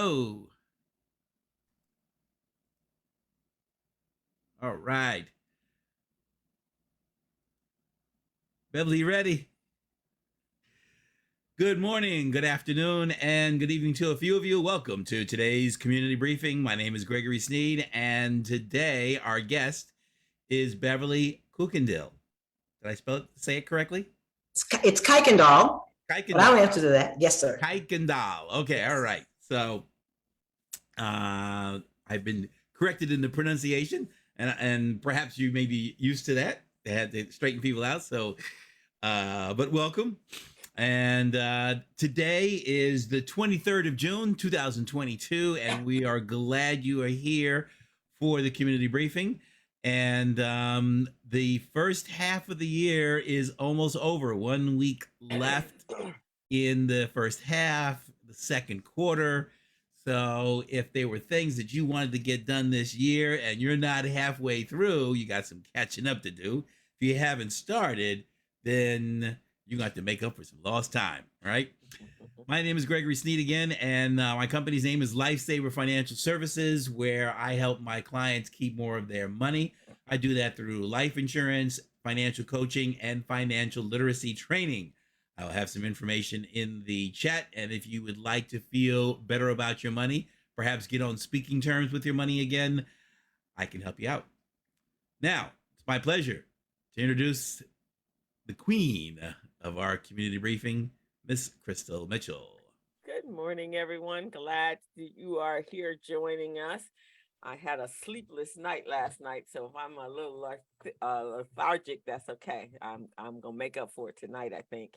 go. All right. Beverly, you ready? Good morning, good afternoon, and good evening to a few of you. Welcome to today's community briefing. My name is Gregory Sneed, and today our guest is Beverly Kuykendall. Did I say it correctly? It's Kuykendall. Kuykendall. But I'll answer to that. Yes, sir. Kuykendall. Okay, yes. All right. So I've been corrected in the pronunciation, and perhaps you may be used to that. They had to straighten people out. So, but welcome. And today is the 23rd of June, 2022, and we are glad you are here for the community briefing. And the first half of the year is almost over. 1 week left in the first half, the second quarter. So if there were things that you wanted to get done this year and you're not halfway through, you got some catching up to do. If you haven't started, then you're going to have to make up for some lost time, right? My name is Gregory Sneed again, and my company's name is Lifesaver Financial Services, where I help my clients keep more of their money. I do that through life insurance, financial coaching, and financial literacy training. I'll have some information in the chat, and if you would like to feel better about your money, perhaps get on speaking terms with your money again, I can help you out. Now, it's my pleasure to introduce the queen of our community briefing, Miss Crystal Mitchell. Good morning, everyone. Glad that you are here joining us. I had a sleepless night last night, so if I'm a little lethargic, that's okay. I'm gonna make up for it tonight, I think.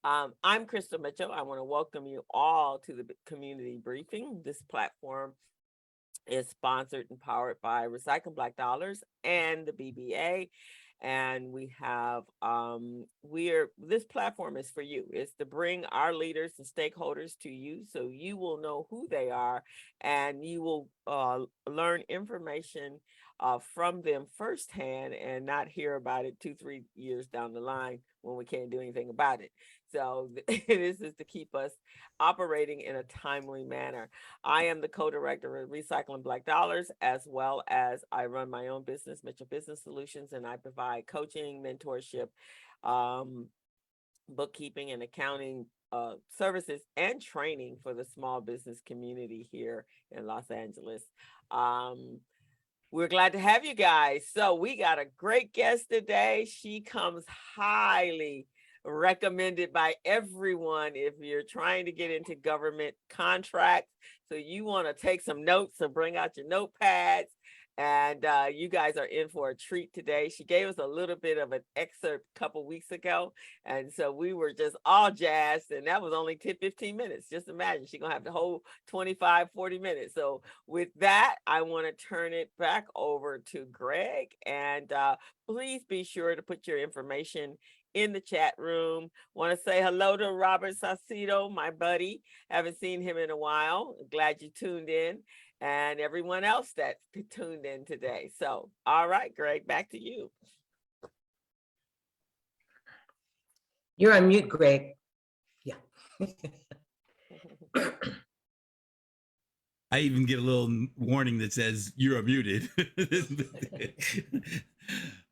I'm Crystal Mitchell. I want to welcome you all to the community briefing. This platform is sponsored and powered by Recycle Black Dollars and the BBA. And we have this platform is for you. It's to bring our leaders and stakeholders to you, so you will know who they are, and you will learn information from them firsthand, and not hear about it 2-3 years down the line when we can't do anything about it. So this is to keep us operating in a timely manner. I am the co-director of Recycling Black Dollars, as well as I run my own business, Mitchell Business Solutions, and I provide coaching, mentorship, bookkeeping and accounting services and training for the small business community here in Los Angeles. We're glad to have you guys. So we got a great guest today. She comes highly recommended by everyone if you're trying to get into government contracts. So you want to take some notes, so bring out your notepads, and you guys are in for a treat today. She gave us a little bit of an excerpt a couple weeks ago, and so we were just all jazzed, and that was only 10-15 minutes. Just imagine, she's gonna have the whole 25-40 minutes. So with that, I want to turn it back over to Greg, and please be sure to put your information in the chat room. Want to say hello to Robert Saucedo, my buddy. Haven't seen him in a while. Glad you tuned in, and everyone else that tuned in today. So, all right, Greg, back to you. You're on mute, Greg. Yeah. I even get a little warning that says you're muted.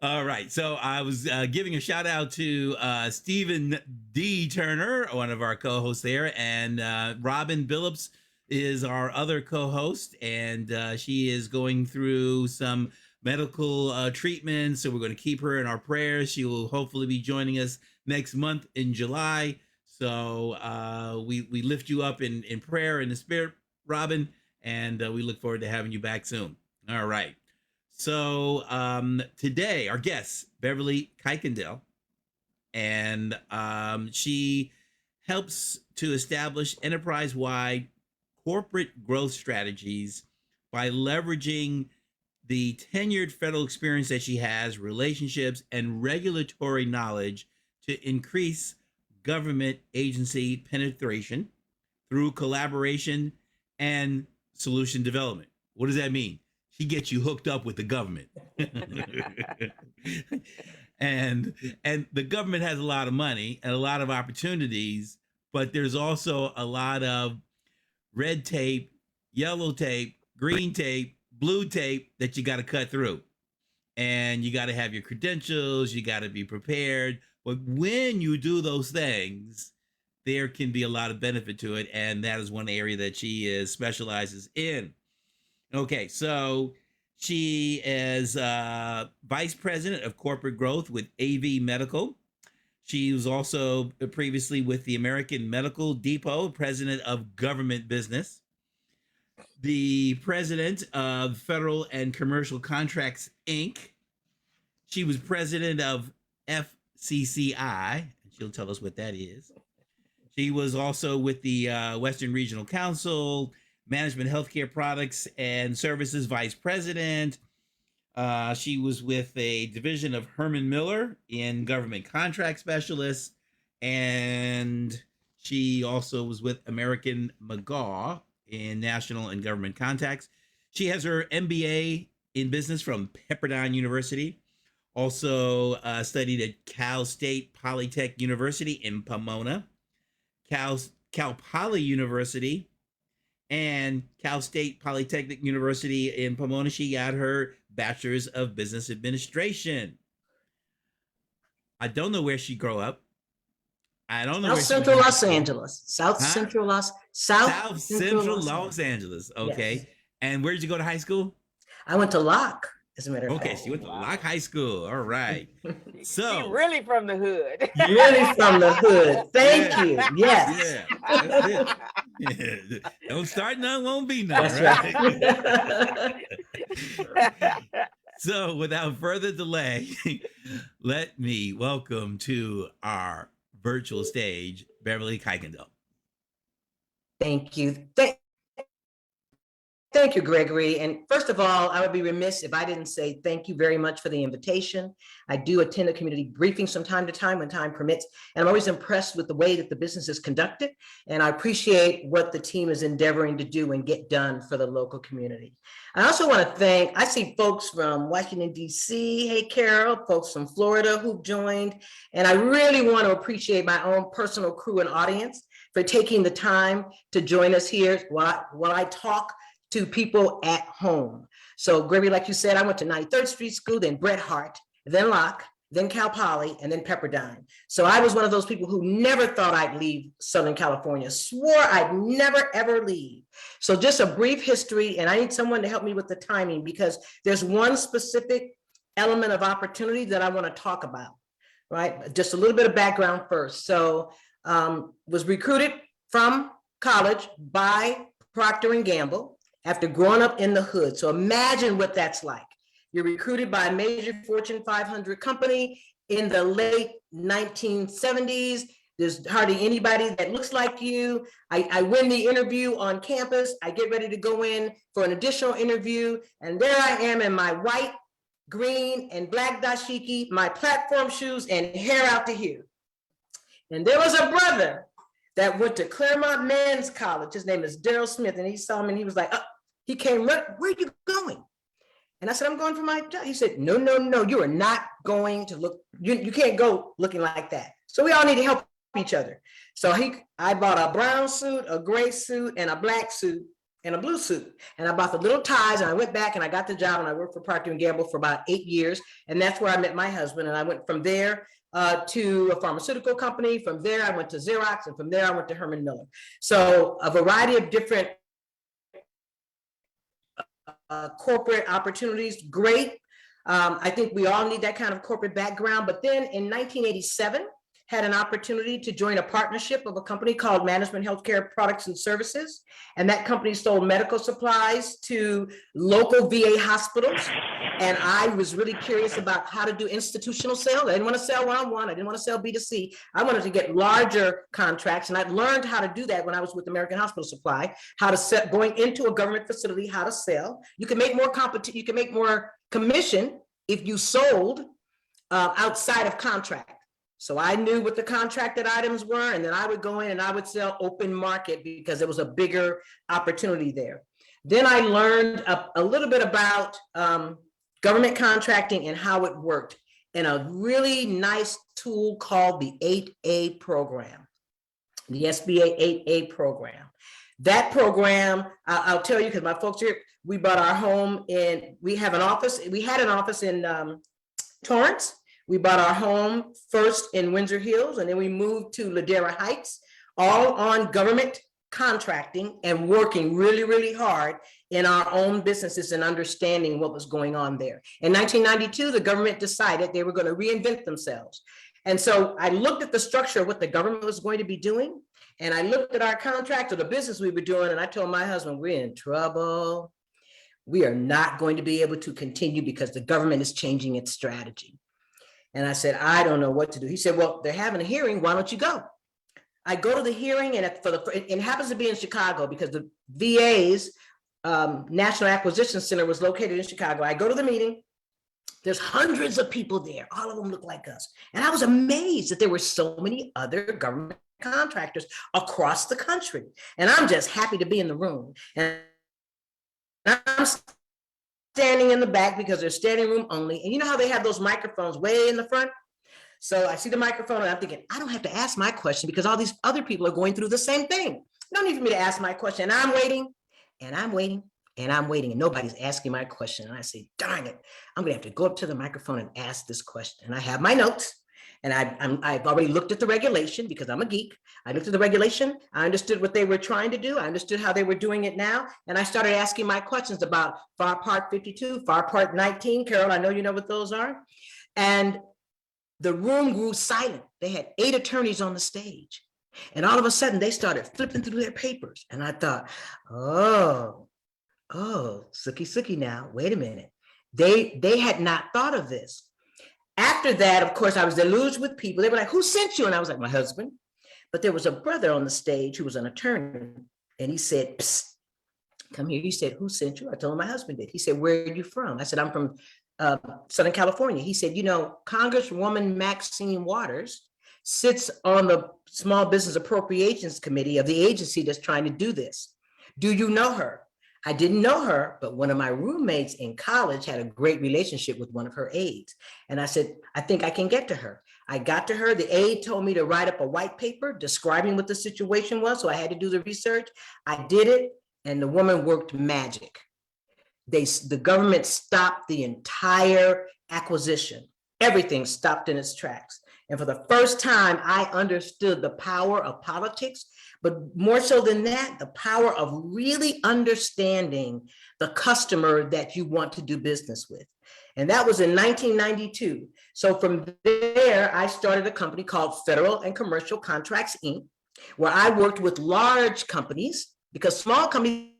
All right. So I was giving a shout out to Stephen D. Turner, one of our co-hosts there, and Robin Billups is our other co-host, and she is going through some medical treatment. So we're going to keep her in our prayers. She will hopefully be joining us next month in July. So we lift you up in prayer in the spirit, Robin, and we look forward to having you back soon. All right. So today, our guest, Beverly Kuykendall, and she helps to establish enterprise-wide corporate growth strategies by leveraging the tenured federal experience that she has, relationships, and regulatory knowledge to increase government agency penetration through collaboration and solution development. What does that mean? She gets you hooked up with the government. and the government has a lot of money and a lot of opportunities, but there's also a lot of red tape yellow tape, green tape, blue tape that you got to cut through. And you got to have your credentials, you got to be prepared. But when you do those things, there can be a lot of benefit to it. And that is one area that she specializes in. Okay, so she is vice president of corporate growth with AvMedical. She was also previously with the American Medical Depot, president of government business, the president of Federal and Commercial Contracts, Inc. She was president of FCCI. She'll tell us what that is. She was also with the Western Regional Council, Management Healthcare Products and Services Vice President. She was with a division of Herman Miller in Government Contract Specialist. And she also was with American McGaw in National and Government Contacts. She has her MBA in business from Pepperdine University. Also studied at Cal State Polytech University in Pomona, Cal Poly University, and Cal State Polytechnic University in Pomona. She got her Bachelor's of Business Administration. I don't know where she grew up. I don't know. South Central Los Angeles. South Central Los Angeles. Okay. Yes. And where did you go to high school? I went to Locke, as a matter of Okay, fact. so you went to Locke High School. All right. So She really from the hood. Really from the hood. Thank you. Yes. Yeah, that's it. Yeah. Don't start none, won't be none. That's right? So without further delay, let me welcome to our virtual stage, Beverly Kuykendall. Thank you. Thank you, Gregory. And first of all, I would be remiss if I didn't say thank you very much for the invitation. I do attend a community briefing from time to time when time permits, and I'm always impressed with the way that the business is conducted. And I appreciate what the team is endeavoring to do and get done for the local community. I also want to thank, I see folks from Washington, D.C. Hey, Carol, folks from Florida who've joined. And I really want to appreciate my own personal crew and audience for taking the time to join us here while I talk to people at home. So Gregory, like you said, I went to 93rd Street School, then Bret Harte, then Locke, then Cal Poly, and then Pepperdine. So I was one of those people who never thought I'd leave Southern California, swore I'd never, ever leave. So just a brief history, and I need someone to help me with the timing because there's one specific element of opportunity that I want to talk about, right? Just a little bit of background first. So was recruited from college by Procter and Gamble after growing up in the hood. So imagine what that's like. You're recruited by a major Fortune 500 company in the late 1970s. There's hardly anybody that looks like you. I win the interview on campus. I get ready to go in for an additional interview. And there I am in my white, green, and black dashiki, my platform shoes, and hair out to here. And there was a brother that went to Claremont Men's College. His name is Daryl Smith. And he saw me and he was like, he came, where are you going? And I said, I'm going for my job. He said, no, you are not going to look, you can't go looking like that. So we all need to help each other. So I bought a brown suit, a gray suit, and a black suit, and a blue suit. And I bought the little ties and I went back and I got the job and I worked for Procter and Gamble for about 8 years. And that's where I met my husband. And I went from there to a pharmaceutical company. From there, I went to Xerox, and from there, I went to Herman Miller. So a variety of different corporate opportunities, great. I think we all need that kind of corporate background. But then in 1987, had an opportunity to join a partnership of a company called Management Healthcare Products and Services. And that company sold medical supplies to local VA hospitals. And I was really curious about how to do institutional sales. I didn't want to sell one-on-one. I didn't want to sell B2C. I wanted to get larger contracts. And I learned how to do that when I was with American Hospital Supply, how to sell, going into a government facility, how to sell. You can make more you can make more commission if you sold outside of contract. So I knew what the contracted items were, and then I would go in and I would sell open market because there was a bigger opportunity there. Then I learned a little bit about government contracting and how it worked in a really nice tool called the 8A program, the SBA 8A program. That program, I'll tell you, because my folks here, we bought our home we had an office in Torrance. We bought our home first in Windsor Hills, and then we moved to Ladera Heights, all on government contracting and working really, really hard in our own businesses and understanding what was going on there. In 1992, the government decided they were going to reinvent themselves. And so I looked at the structure of what the government was going to be doing, and I looked at our contract or the business we were doing, and I told my husband, we're in trouble. We are not going to be able to continue because the government is changing its strategy. And I said, I don't know what to do. He said, well, they're having a hearing. Why don't you go? I go to the hearing, and it happens to be in Chicago because the VA's National Acquisition Center was located in Chicago. I go to the meeting. There's hundreds of people there. All of them look like us. And I was amazed that there were so many other government contractors across the country. And I'm just happy to be in the room. And I'm standing in the back because they're standing room only. And you know how they have those microphones way in the front? So I see the microphone and I'm thinking, I don't have to ask my question because all these other people are going through the same thing. No need for me to ask my question. And I'm waiting and I'm waiting and I'm waiting and nobody's asking my question. And I say, darn it, I'm gonna have to go up to the microphone and ask this question. And I have my notes and I've already looked at the regulation because I'm a geek. I looked at the regulation. I understood what they were trying to do. I understood how they were doing it now. And I started asking my questions about FAR Part 52, FAR Part 19. Carol, I know you know what those are. And the room grew silent. They had 8 attorneys on the stage. And all of a sudden they started flipping through their papers. And I thought, oh, sookie now, wait a minute. They had not thought of this. After that, of course, I was deluged with people. They were like, who sent you? And I was like, my husband. But there was a brother on the stage who was an attorney. And he said, psst, come here. He said, who sent you? I told him my husband did. He said, where are you from? I said, I'm from Southern California. He said, you know, Congresswoman Maxine Waters sits on the Small Business Appropriations Committee of the agency that's trying to do this. Do you know her? I didn't know her, but one of my roommates in college had a great relationship with one of her aides. And I said, I think I can get to her. I got to her. The aide told me to write up a white paper describing what the situation was. So I had to do the research. I did it, and the woman worked magic. The government stopped the entire acquisition. Everything stopped in its tracks. And for the first time, I understood the power of politics, but more so than that, the power of really understanding the customer that you want to do business with. And that was in 1992. So from there, I started a company called Federal and Commercial Contracts, Inc., where I worked with large companies because small companies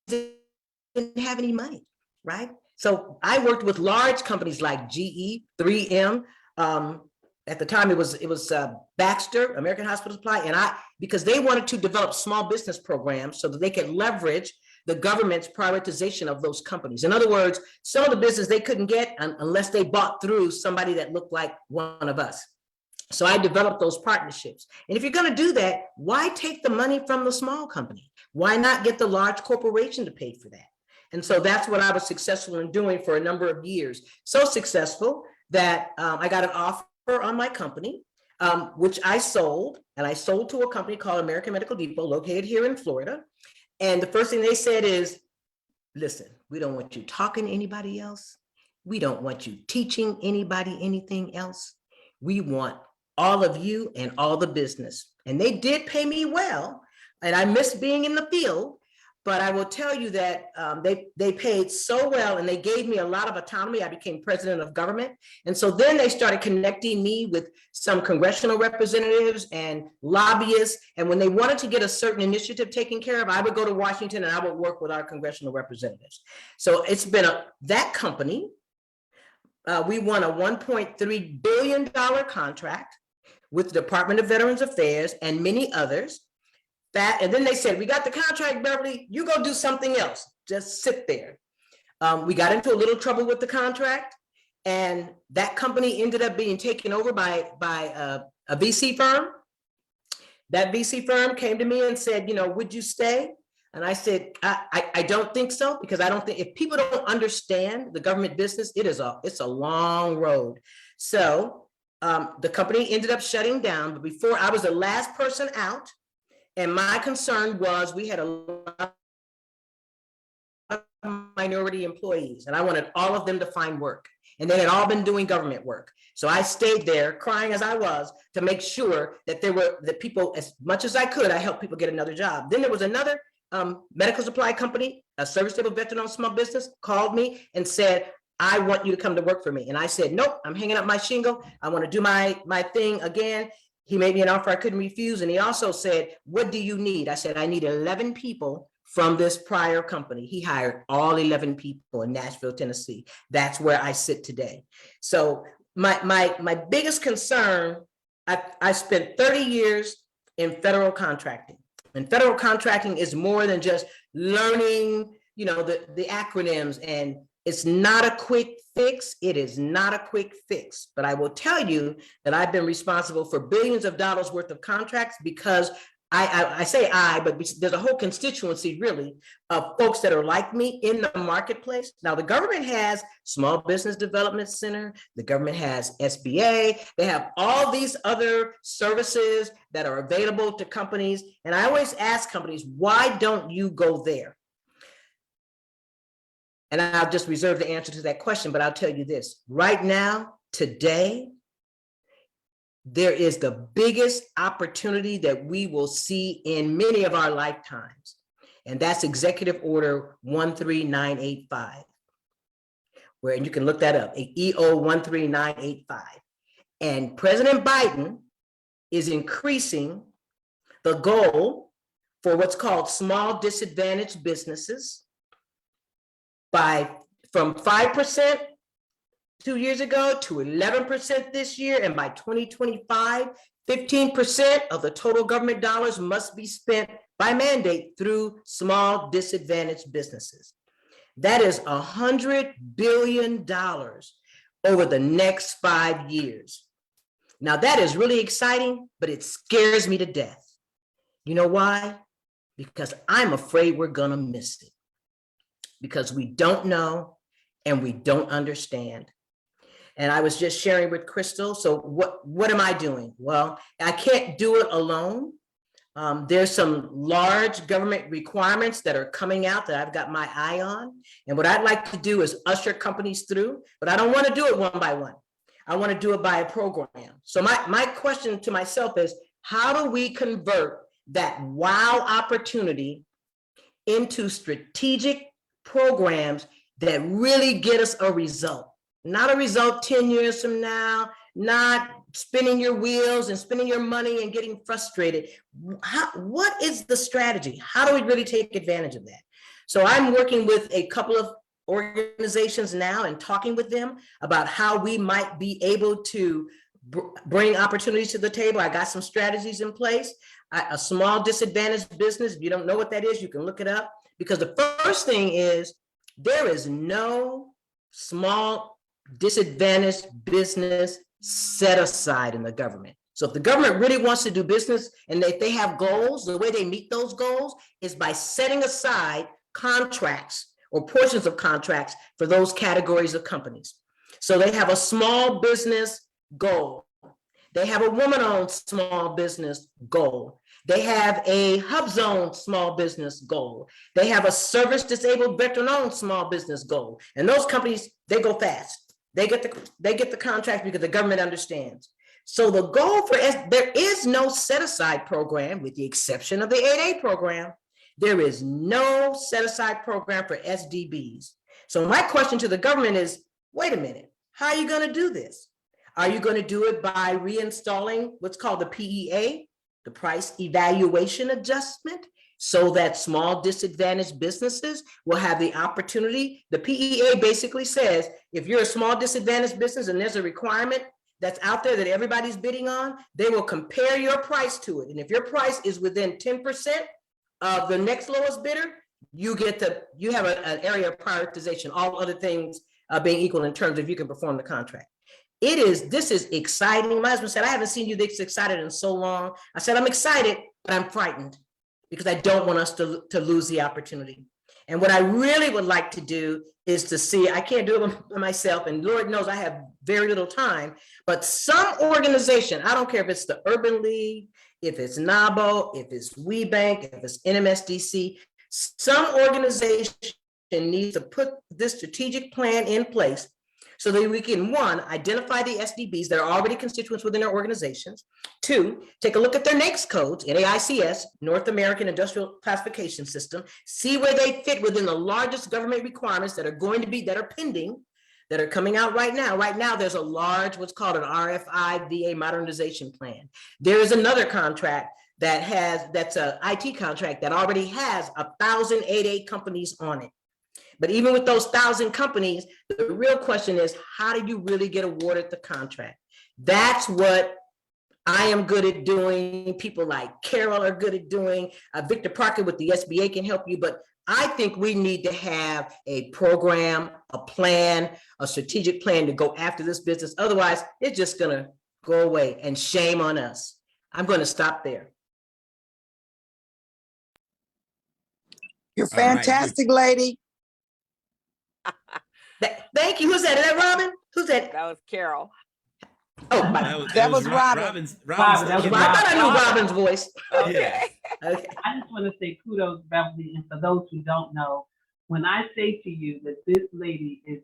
didn't have any money, right? So I worked with large companies like GE, 3M. At the time, it was Baxter, American Hospital Supply, and because they wanted to develop small business programs so that they could leverage the government's prioritization of those companies. In other words, some of the business they couldn't get unless they bought through somebody that looked like one of us. So I developed those partnerships. And if you're going to do that, why take the money from the small company? Why not get the large corporation to pay for that? And so that's what I was successful in doing for a number of years. So successful that I got an offer on my company, which I sold, and I sold to a company called American Medical Depot located here in Florida. And the first thing they said is, listen, we don't want you talking to anybody else. We don't want you teaching anybody anything else. We want all of you and all the business. And they did pay me well, and I miss being in the field. But I will tell you that they paid so well and they gave me a lot of autonomy. I became president of government. And so then they started connecting me with some congressional representatives and lobbyists. And when they wanted to get a certain initiative taken care of, I would go to Washington and I would work with our congressional representatives. So it's been that company. We won a $1.3 billion contract with the Department of Veterans Affairs and many others. And then they said, we got the contract, Beverly, you go do something else. Just sit there. We got into a little trouble with the contract, and that company ended up being taken over by a VC firm. That VC firm came to me and said, you know, would you stay? And I said, I don't think so, because I don't think, if people don't understand the government business, it's a long road. So the company ended up shutting down, but before, I was the last person out. And my concern was we had a lot of minority employees, and I wanted all of them to find work. And they had all been doing government work. So I stayed there crying as I was to make sure that the people, as much as I could, I helped people get another job. Then there was another medical supply company, a service-able veteran-owned small business, called me and said, I want you to come to work for me. And I said, nope, I'm hanging up my shingle. I want to do my thing again. He made me an offer I couldn't refuse. And he also said, what do you need? I said, I need 11 people from this prior company. He hired all 11 people in Nashville, Tennessee. That's where I sit today. So my biggest concern, I spent 30 years in federal contracting. And federal contracting is more than just learning, the acronyms, and it's not a quick fix. It is not a quick fix, but I will tell you that I've been responsible for billions of dollars worth of contracts because I say but there's a whole constituency really of folks that are like me in the marketplace. Now the government has Small Business Development Center, the government has SBA, they have all these other services that are available to companies. And I always ask companies, why don't you go there? And I'll just reserve the answer to that question, but I'll tell you this, right now, today, there is the biggest opportunity that we will see in many of our lifetimes. And that's Executive Order 13985, where you can look that up, EO 13985. And President Biden is increasing the goal for what's called small disadvantaged businesses from 5% 2 years ago to 11% this year, and by 2025, 15% of the total government dollars must be spent by mandate through small disadvantaged businesses. That is $100 billion over the next 5 years. Now that is really exciting, but it scares me to death. You know why? Because I'm afraid we're gonna miss it. Because we don't know and we don't understand. And I was just sharing with Crystal, so what am I doing? Well, I can't do it alone. There's some large government requirements that are coming out that I've got my eye on. And what I'd like to do is usher companies through, but I don't want to do it one by one. I want to do it by a program. So my question to myself is, how do we convert that wow opportunity into strategic programs that really get us a result? Not a result 10 years from now, not spinning your wheels and spending your money and getting frustrated. What is the strategy? How do we really take advantage of that? So I'm working with a couple of organizations now and talking with them about how we might be able to bring opportunities to the table. I got some strategies in place. A small disadvantaged business, if you don't know what that is, you can look it up. Because the first thing is, there is no small disadvantaged business set aside in the government. So if the government really wants to do business and if they have goals, the way they meet those goals is by setting aside contracts or portions of contracts for those categories of companies. So they have a small business goal. They have a woman-owned small business goal. They have a hub zone small business goal. They have a service disabled veteran-owned small business goal. And those companies, they go fast. They get the contract because the government understands. So the goal there is no set-aside program, with the exception of the 8A program. There is no set-aside program for SDBs. So my question to the government is, wait a minute, how are you going to do this? Are you going to do it by reinstalling what's called the PEA, the price evaluation adjustment, so that small disadvantaged businesses will have the opportunity? The PEA basically says, if you're a small disadvantaged business and there's a requirement that's out there that everybody's bidding on, they will compare your price to it. And if your price is within 10% of the next lowest bidder, you have an area of prioritization, all other things being equal in terms of you can perform the contract. This is exciting. My husband said, I haven't seen you this excited in so long. I said, I'm excited, but I'm frightened because I don't want us to lose the opportunity. And what I really would like to do is to see, I can't do it by myself, and Lord knows I have very little time, but some organization, I don't care if it's the Urban League, if it's NABO, if it's WeBank, if it's NMSDC, some organization needs to put this strategic plan in place so that we can, one, identify the SDBs that are already constituents within their organizations. Two, take a look at their NAICS codes, NAICS, North American Industrial Classification System, see where they fit within the largest government requirements that are pending, that are coming out right now. Right now, there's a large, what's called an RFI VA modernization plan. There is another contract that's an IT contract that already has 1,088 companies on it. But even with those 1,000 companies, the real question is, how did you really get awarded the contract? That's what I am good at doing. People like Carol are good at doing. Victor Parker with the SBA can help you. But I think we need to have a program, a plan, a strategic plan to go after this business. Otherwise, it's just going to go away, and shame on us. I'm going to stop there. You're fantastic, lady. Thank you. Who's that? Is that Robin? Who's that? That was Carol. Oh, that was Robin. Robin's that was I thought I knew Robin's voice. Okay. Okay. I just want to say kudos, Beverly, and for those who don't know, when I say to you that this lady is,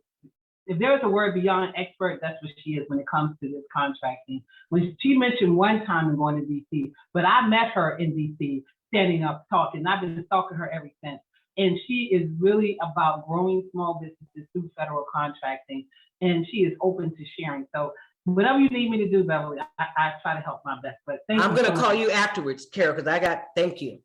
if there's a word beyond expert, that's what she is when it comes to this contracting. When she mentioned one time in going to DC, but I met her in DC, standing up talking. I've been stalking her ever since. And she is really about growing small businesses through federal contracting, and she is open to sharing. So whatever you need me to do, Beverly, I try to help my best. But I'm going to call you afterwards, Carol, because thank you.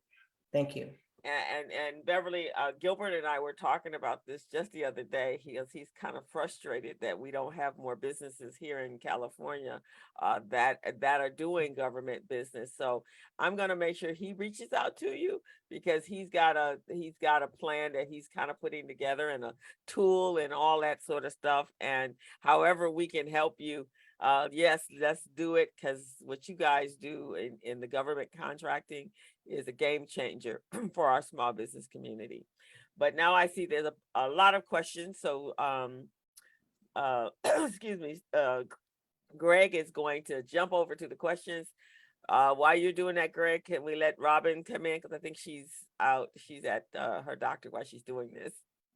Thank you. And Beverly, Gilbert and I were talking about this just the other day. He's kind of frustrated that we don't have more businesses here in California that are doing government business. So I'm going to make sure he reaches out to you, because he's got a plan that he's kind of putting together, and a tool and all that sort of stuff. And however we can help you, yes, let's do it, because what you guys do in the government contracting is a game changer for our small business community. But now I see there's a lot of questions. So excuse me, Greg is going to jump over to the questions. While you're doing that, Greg, can we let Robin come in? Because I think she's out. She's at her doctor while she's doing this.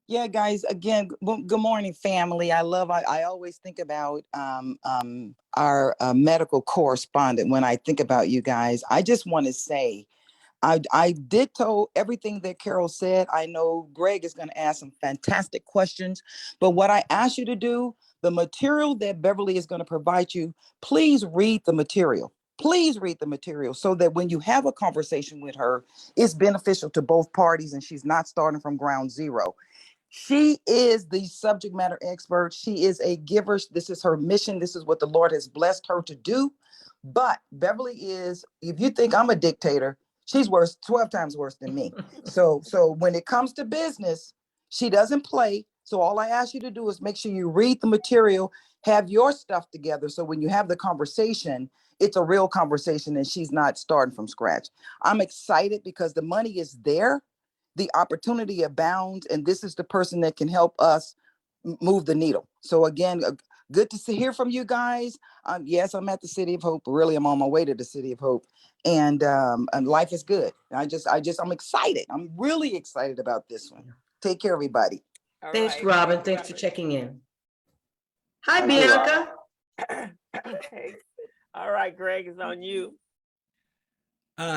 Yeah, guys, again, good morning, family. I always think about our medical correspondent when I think about you guys. I just want to say, I ditto everything that Carol said. I know Greg is going to ask some fantastic questions, but what I ask you to do, the material that Beverly is going to provide you, please read the material. Please read the material so that when you have a conversation with her, it's beneficial to both parties and she's not starting from ground zero. She is the subject matter expert. She is a giver. This is her mission. This is what the Lord has blessed her to do. But Beverly is, if you think I'm a dictator, she's 12 times worse than me. So when it comes to business, she doesn't play. So all I ask you to do is make sure you read the material, have your stuff together. So when you have the conversation, it's a real conversation and she's not starting from scratch. I'm excited because the money is there. The opportunity abounds, and this is the person that can help us move the needle. So again, good to hear from you guys. Yes, I'm at the City of Hope. Really, I'm on my way to the City of Hope, and life is good. I'm excited. I'm really excited about this one. Take care, everybody. Thanks, Robin. Thanks for checking in. Hi, Bianca. Okay. All right, Greg, it's on you.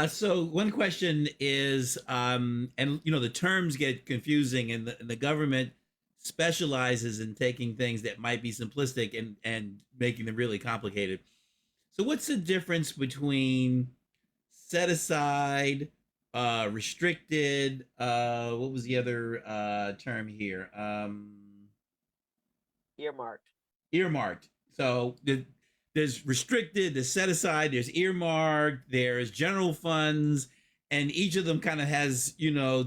So one question is, and the terms get confusing, and the government specializes in taking things that might be simplistic and making them really complicated. So what's the difference between set aside, restricted, what was the other term here? Earmarked. So there's restricted, there's set aside, there's earmarked, there's general funds, and each of them kind of has,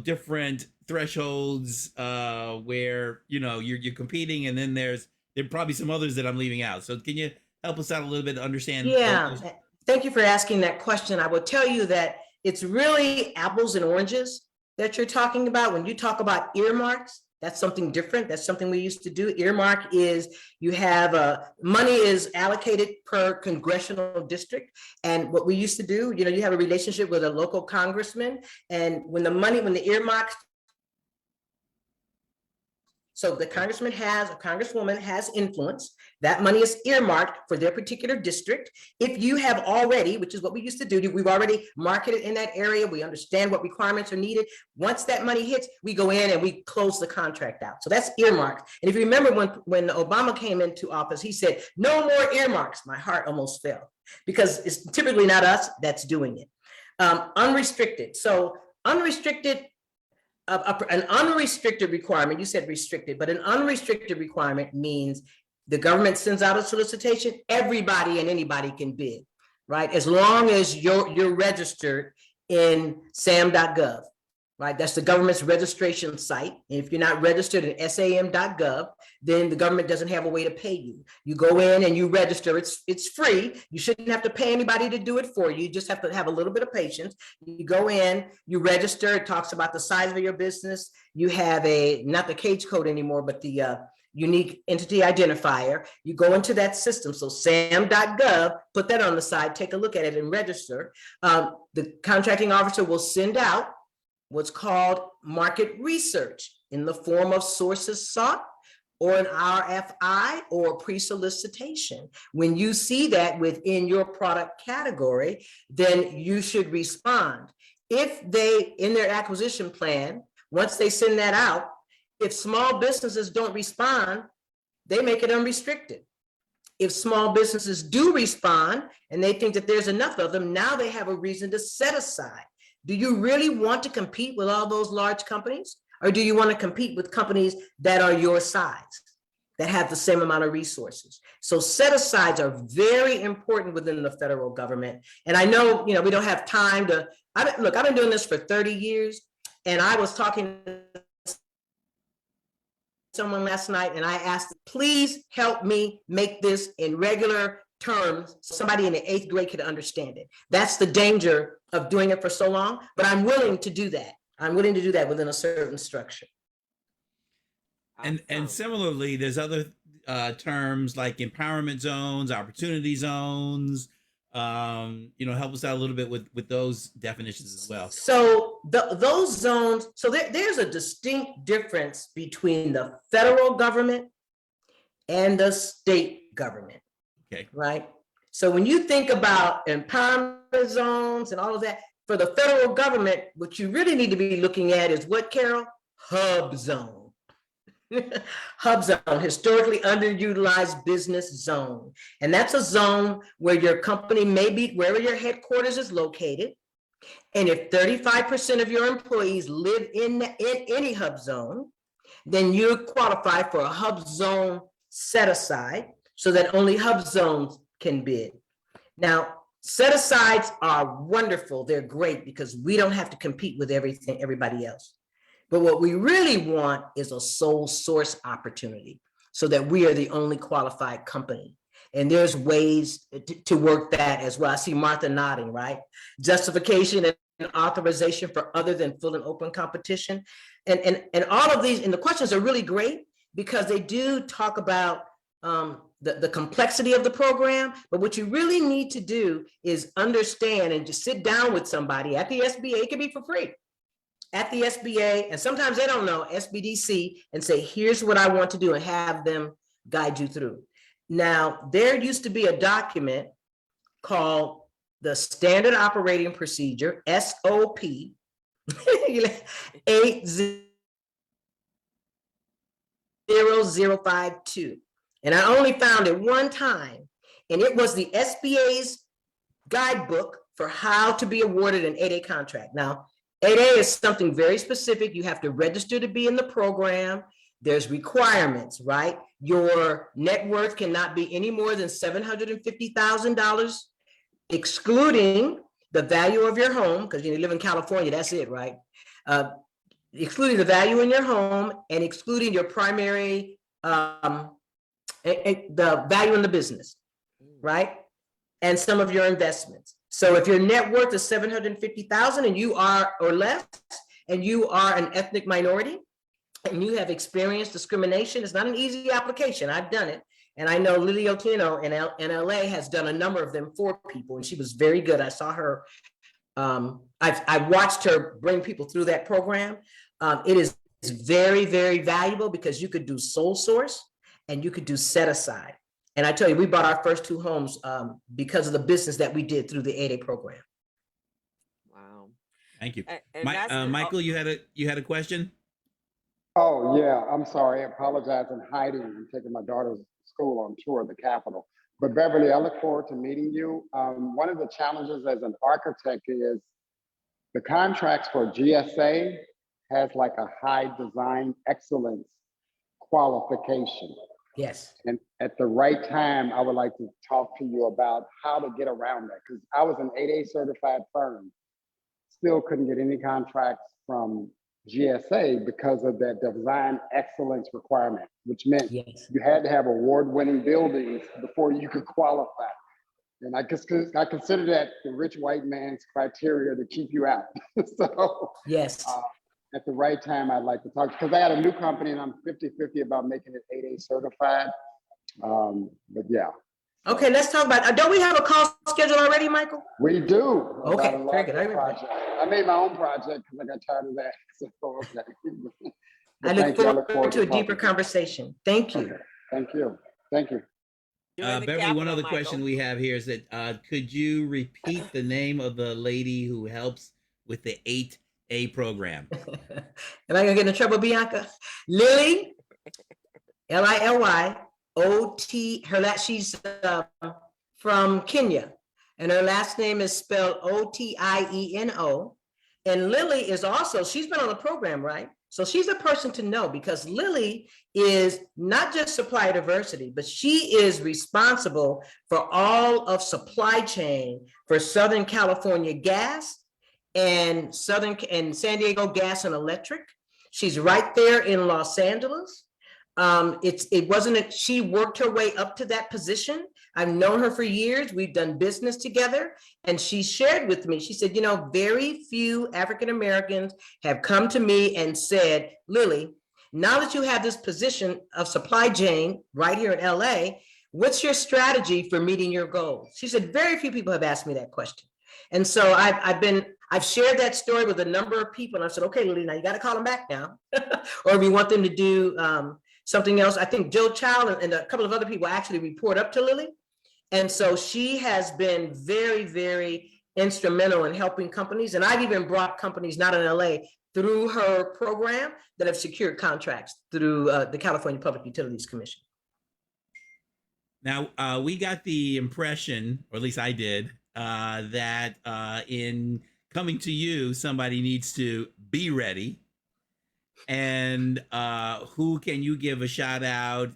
different thresholds where, you're competing, and then there are probably some others that I'm leaving out. So can you help us out a little bit to understand? Yeah, thank you for asking that question. I will tell you that it's really apples and oranges that you're talking about. When you talk about earmarks, That's something different. That's something we used to do. Earmark is you have money is allocated per congressional district. And what we used to do, you have a relationship with a local congressman. And when the earmarks, so the congressman has, a congresswoman has influence, that money is earmarked for their particular district. If you have already, which is what we used to do, we've already marketed in that area, we understand what requirements are needed. Once that money hits, we go in and we close the contract out. So that's earmarked. And if you remember when Obama came into office, he said, no more earmarks. My heart almost fell because it's typically not us that's doing it. Unrestricted. So unrestricted, an unrestricted requirement, you said restricted, but an unrestricted requirement means the government sends out a solicitation, everybody and anybody can bid, right? As long as you're registered in sam.gov, right? That's the government's registration site. And if you're not registered in sam.gov, then the government doesn't have a way to pay you. You go in and you register, it's free. You shouldn't have to pay anybody to do it for you. You just have to have a little bit of patience. You go in, you register, it talks about the size of your business. You have not the cage code anymore, but the unique entity identifier. You go into that system. So sam.gov, put that on the side, take a look at it and register. The contracting officer will send out what's called market research in the form of sources sought or an RFI or pre-solicitation. When you see that within your product category, then you should respond. If they, in their acquisition plan, once they send that out, if small businesses don't respond, they make it unrestricted. If small businesses do respond and they think that there's enough of them, now they have a reason to set aside. Do you really want to compete with all those large companies? Or do you want to compete with companies that are your size, that have the same amount of resources? So set-asides are very important within the federal government. And I know, we don't have time to, look, I've been doing this for 30 years. And I was talking to someone last night and I asked, please help me make this in regular terms so somebody in the 8th grade could understand it. That's the danger of doing it for so long, but I'm willing to do that. I'm willing to do that within a certain structure. And similarly, there's other terms like empowerment zones, opportunity zones. Help us out a little bit with those definitions as well. So those zones, so there's a distinct difference between the federal government and the state government. Okay. Right. So when you think about empowerment zones and all of that, for the federal government, what you really need to be looking at is what, Carol? Hub zone. Hub zone, historically underutilized business zone. And that's a zone where your company may be, wherever your headquarters is located. And if 35% of your employees live in any hub zone, then you qualify for a hub zone set aside so that only hub zones can bid. Now, set asides are wonderful. They're great because we don't have to compete with everybody else. But what we really want is a sole source opportunity so that we are the only qualified company. And there's ways to work that as well. I see Martha nodding, right? Justification and authorization for other than full and open competition. And all of these, and the questions are really great because they do talk about the complexity of the program, but what you really need to do is understand and just sit down with somebody at the SBA. It can be for free at the SBA, and sometimes they don't know, SBDC, and say, here's what I want to do, and have them guide you through. Now, there used to be a document called the Standard Operating Procedure, SOP, 80052. And I only found it one time, and it was the SBA's guidebook for how to be awarded an 8A contract. Now, 8A is something very specific. You have to register to be in the program. There's requirements, right? Your net worth cannot be any more than $750,000, excluding the value of your home, because you live in California, that's it, right? Excluding the value in your home and excluding your primary, the value in the business, right? And some of your investments. So if your net worth is $750,000 and you are, or less, and you are an ethnic minority, and you have experienced discrimination, it's not an easy application. I've done it. And I know Lily Otino in LA has done a number of them for people, and she was very good. I saw her, I watched her bring people through that program. It is very, very valuable because you could do sole source and you could do set aside. And I tell you, we bought our first 2 homes because of the business that we did through the 8A program. Wow. Thank you. And Michael, you had a question? Oh, yeah, I'm sorry. I apologize. I'm hiding. I'm taking my daughter's school on tour of the Capitol. But Beverly, I look forward to meeting you. One of the challenges as an architect is the contracts for GSA has like a high design excellence qualification. Yes. And at the right time, I would like to talk to you about how to get around that. Because I was an 8A certified firm, still couldn't get any contracts from GSA because of that design excellence requirement, which meant Yes. you had to have award-winning buildings before you could qualify. And I consider that the rich white man's criteria to keep you out. So Yes. At the right time, I'd like to talk, because I got a new company and I'm 50-50 about making it 8A certified. But yeah. Okay, let's talk about, don't we have a call scheduled already, Michael? We do. Okay, About a very good. larger project. I made my own project because I got tired of that. So, okay. I But look forward to a deeper talking. conversation. Thank you. Okay. Thank you. Thank you. you're in the Beverly, one Capitol, other Michael. question we have here is that could you repeat the name of the lady who helps with the 8A program? Am I gonna get in trouble, Bianca? Lily, Lily she's from Kenya, and her last name is spelled Otieno. And Lily is also, she's been on the program, right? So she's a person to know, because Lily is not just supplier diversity, but she is responsible for all of supply chain for Southern California Gas and San Diego Gas and Electric. She's right there in Los Angeles. She worked her way up to that position. I've known her for years. We've done business together. And she shared with me, she said, very few African-Americans have come to me and said, Lily, now that you have this position of supply chain right here in LA, what's your strategy for meeting your goals? She said, very few people have asked me that question. And so I've shared that story with a number of people. And I said, okay, Lily, now you got to call them back now. Or if you want them to do something else, I think Joe Child and a couple of other people actually report up to Lily. And so she has been very, very instrumental in helping companies. And I've even brought companies not in LA through her program that have secured contracts through the California Public Utilities Commission. Now, we got the impression, or at least I did, that in coming to you, somebody needs to be ready. And who can you give a shout out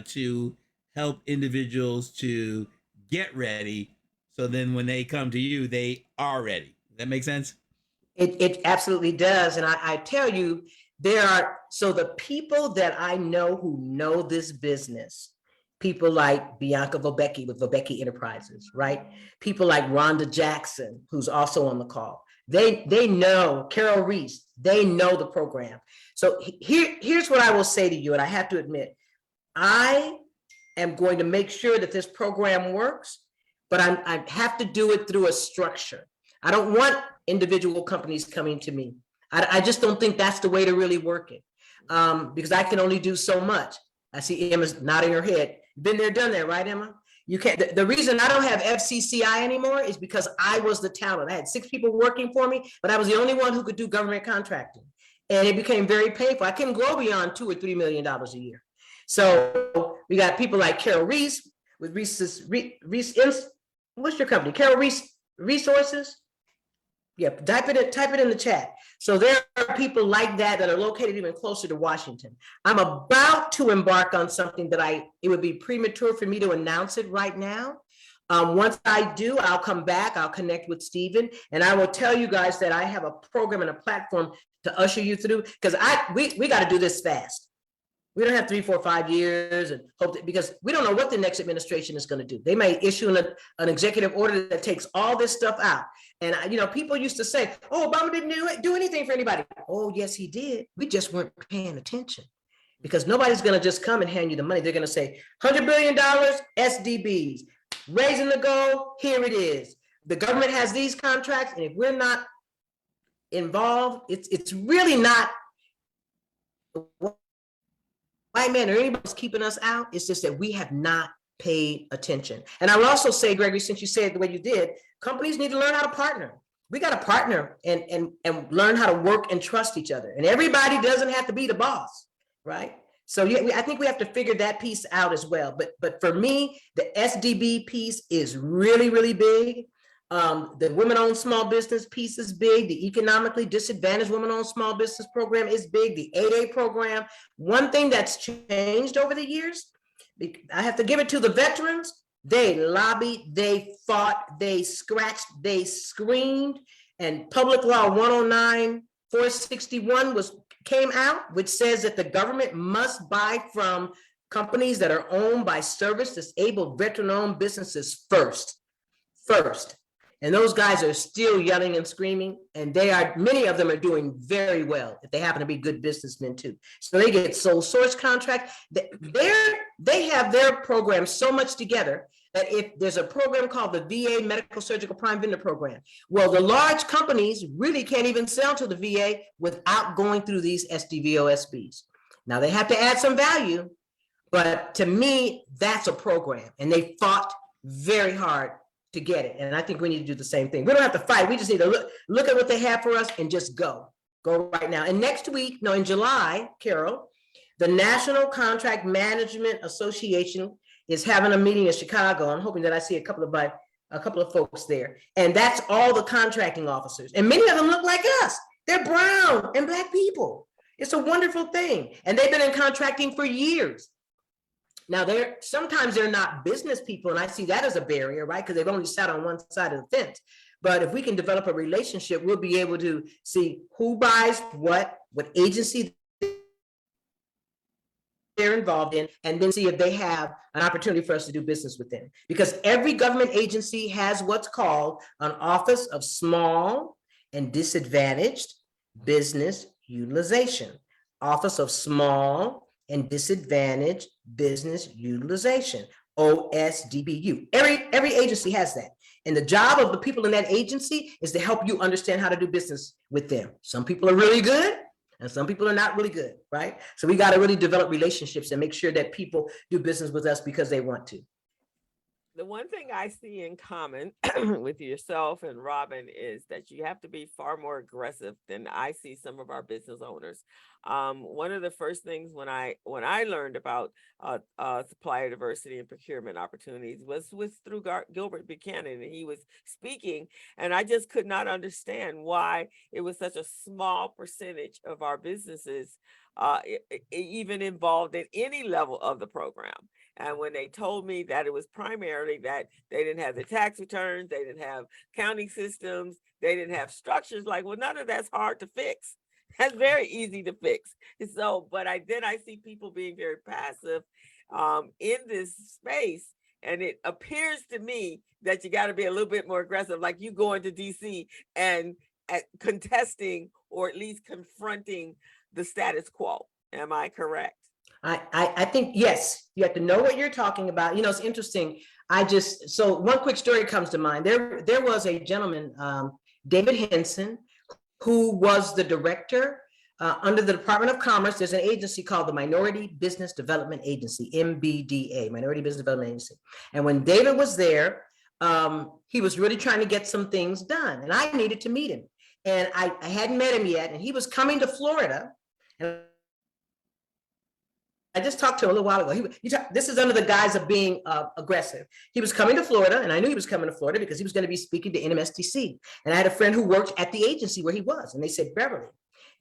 to help individuals to get ready, so then when they come to you, they are ready? Does that make sense? It absolutely does. And I tell you, so the people that I know who know this business, people like Bianca Vobecki with Vobecki Enterprises, right? People like Rhonda Jackson, who's also on the call. They know, Carol Reese, they know the program. So here's what I will say to you, and I have to admit, I am going to make sure that this program works, but I have to do it through a structure. I don't want individual companies coming to me. I just don't think that's the way to really work it, because I can only do so much. I see Emma's nodding her head. Been there, done that, right, Emma? You can't. The reason I don't have FCCI anymore is because I was the talent. I had 6 people working for me, but I was the only one who could do government contracting, and it became very painful. I couldn't grow beyond $2 or $3 million a year. So we got people like Carol Reese with Reese. What's your company? Carol Reese Resources. Yeah, type it in the chat. So there are people like that are located even closer to Washington. I'm about to embark on something that it would be premature for me to announce it right now. Once I do, I'll come back, I'll connect with Stephen, and I will tell you guys that I have a program and a platform to usher you through, because we got to do this fast. We don't have 3, 4, 5 years and hope that, because we don't know what the next administration is going to do. They may issue an executive order that takes all this stuff out. And people used to say, "Oh, Obama didn't do anything for anybody." Oh, yes, he did. We just weren't paying attention, because nobody's going to just come and hand you the money. They're going to say $100 billion SDBs, raising the goal. Here it is. The government has these contracts, and if we're not involved, it's really not white man or anybody's keeping us out. It's just that we have not paid attention. And I would also say, Gregory, since you said it the way you did, companies need to learn how to partner. We got to partner and learn how to work and trust each other. And everybody doesn't have to be the boss, right? So I think we have to figure that piece out as well. But for me, the SDB piece is really, really big. The women-owned small business piece is big. The economically disadvantaged women-owned small business program is big. The 8A program. One thing that's changed over the years, I have to give it to the veterans. They lobbied, they fought, they scratched, they screamed, and Public Law 109-461 came out, which says that the government must buy from companies that are owned by service-disabled veteran-owned businesses first. And those guys are still yelling and screaming, and many of them are doing very well if they happen to be good businessmen too. So they get sole source contract. They have their program so much together that if there's a program called the VA Medical Surgical Prime Vendor Program, well, the large companies really can't even sell to the VA without going through these SDVOSBs. Now they have to add some value, but to me, that's a program, and they fought very hard to get it. And I think we need to do the same thing. We don't have to fight. We just need to look at what they have for us and just go right now. And next week, in July, Carol, the National Contract Management Association is having a meeting in Chicago. I'm hoping that I see a couple of folks there. And that's all the contracting officers. And many of them look like us. They're brown and Black people. It's a wonderful thing. And they've been in contracting for years. Now, sometimes they're not business people, and I see that as a barrier, right? Because they've only sat on one side of the fence. But if we can develop a relationship, we'll be able to see who buys what agency they're involved in, and then see if they have an opportunity for us to do business with them. Because every government agency has what's called an Office of Small and Disadvantaged Business Utilization. Office of Small and Disadvantaged Business Utilization, OSDBU. Every agency has that. And the job of the people in that agency is to help you understand how to do business with them. Some people are really good and some people are not really good, right? So we got to really develop relationships and make sure that people do business with us because they want to. The one thing I see in common with yourself and Robin is that you have to be far more aggressive than I see some of our business owners. One of the first things when I learned about supplier diversity and procurement opportunities was through Gilbert Buchanan, and he was speaking, and I just could not understand why it was such a small percentage of our businesses even involved in any level of the program. And when they told me that it was primarily that they didn't have the tax returns, they didn't have accounting systems, they didn't have structures, like, well, none of that's hard to fix. That's very easy to fix. So, but I see people being very passive in this space. And it appears to me that you got to be a little bit more aggressive, like you going to DC and contesting or at least confronting the status quo. Am I correct? I think, yes, you have to know what you're talking about. It's interesting. So one quick story comes to mind. There was a gentleman, David Henson, who was the director under the Department of Commerce. There's an agency called the Minority Business Development Agency, MBDA, Minority Business Development Agency. And when David was there, he was really trying to get some things done. And I needed to meet him. And I hadn't met him yet. And he was coming to Florida. And I just talked to him a little while ago. This is under the guise of being aggressive. He was coming to Florida, and I knew he was coming to Florida because he was going to be speaking to NMSTC. And I had a friend who worked at the agency where he was, and they said, "Beverly,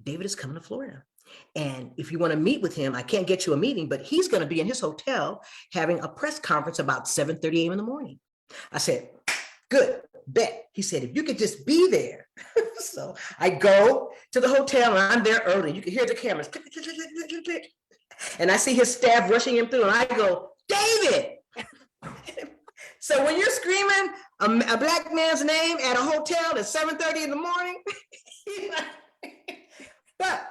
David is coming to Florida. And if you want to meet with him, I can't get you a meeting, but he's going to be in his hotel having a press conference about 7:30 a.m. in the morning." I said, "Good, bet." He said, "If you could just be there." So I go to the hotel, and I'm there early. You can hear the cameras click, click, click, click, click, click. And I see his staff rushing him through and I go, David. So when you're screaming a black man's name at a hotel at 7:30 in the morning, but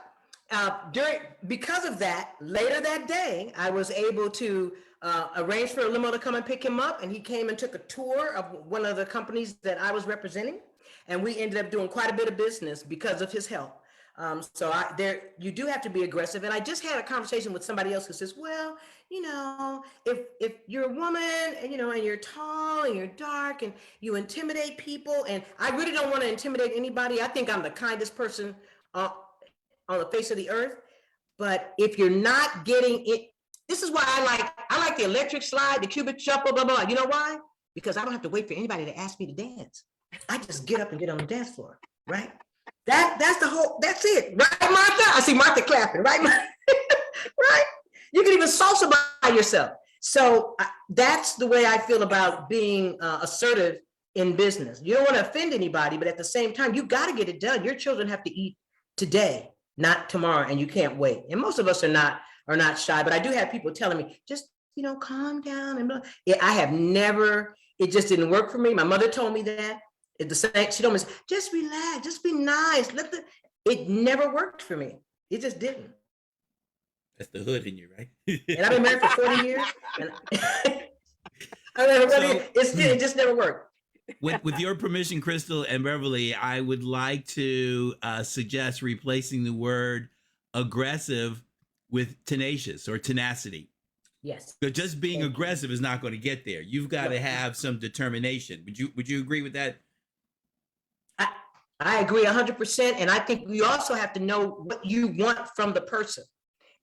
because of that, later that day, I was able to arrange for a limo to come and pick him up, and he came and took a tour of one of the companies that I was representing, and we ended up doing quite a bit of business because of his help. You do have to be aggressive. And I just had a conversation with somebody else who says, well, if you're a woman and, and you're tall and you're dark and you intimidate people, and I really don't want to intimidate anybody. I think I'm the kindest person on the face of the earth. But if you're not getting it, this is why I like the electric slide, the Cuban shuffle, blah, blah. You know why? Because I don't have to wait for anybody to ask me to dance. I just get up and get on the dance floor, right? That's it, right, Martha? I see Martha clapping, right? Right? You can even salsa by yourself. So that's the way I feel about being assertive in business. You don't want to offend anybody, but at the same time, you got to get it done. Your children have to eat today, not tomorrow, and you can't wait. And most of us are not shy, but I do have people telling me, just, calm down. And I have never, it just didn't work for me. My mother told me that. The same, she told me, just relax, just be nice. It never worked for me. It just didn't. That's the hood in you, right? And I've been married for 40 years. And it just never worked. With your permission, Crystal and Beverly, I would like to suggest replacing the word aggressive with tenacious or tenacity. Yes. So just being aggressive is not going to get there. You've got to have some determination. Would you agree with that? I agree 100%. And I think you also have to know what you want from the person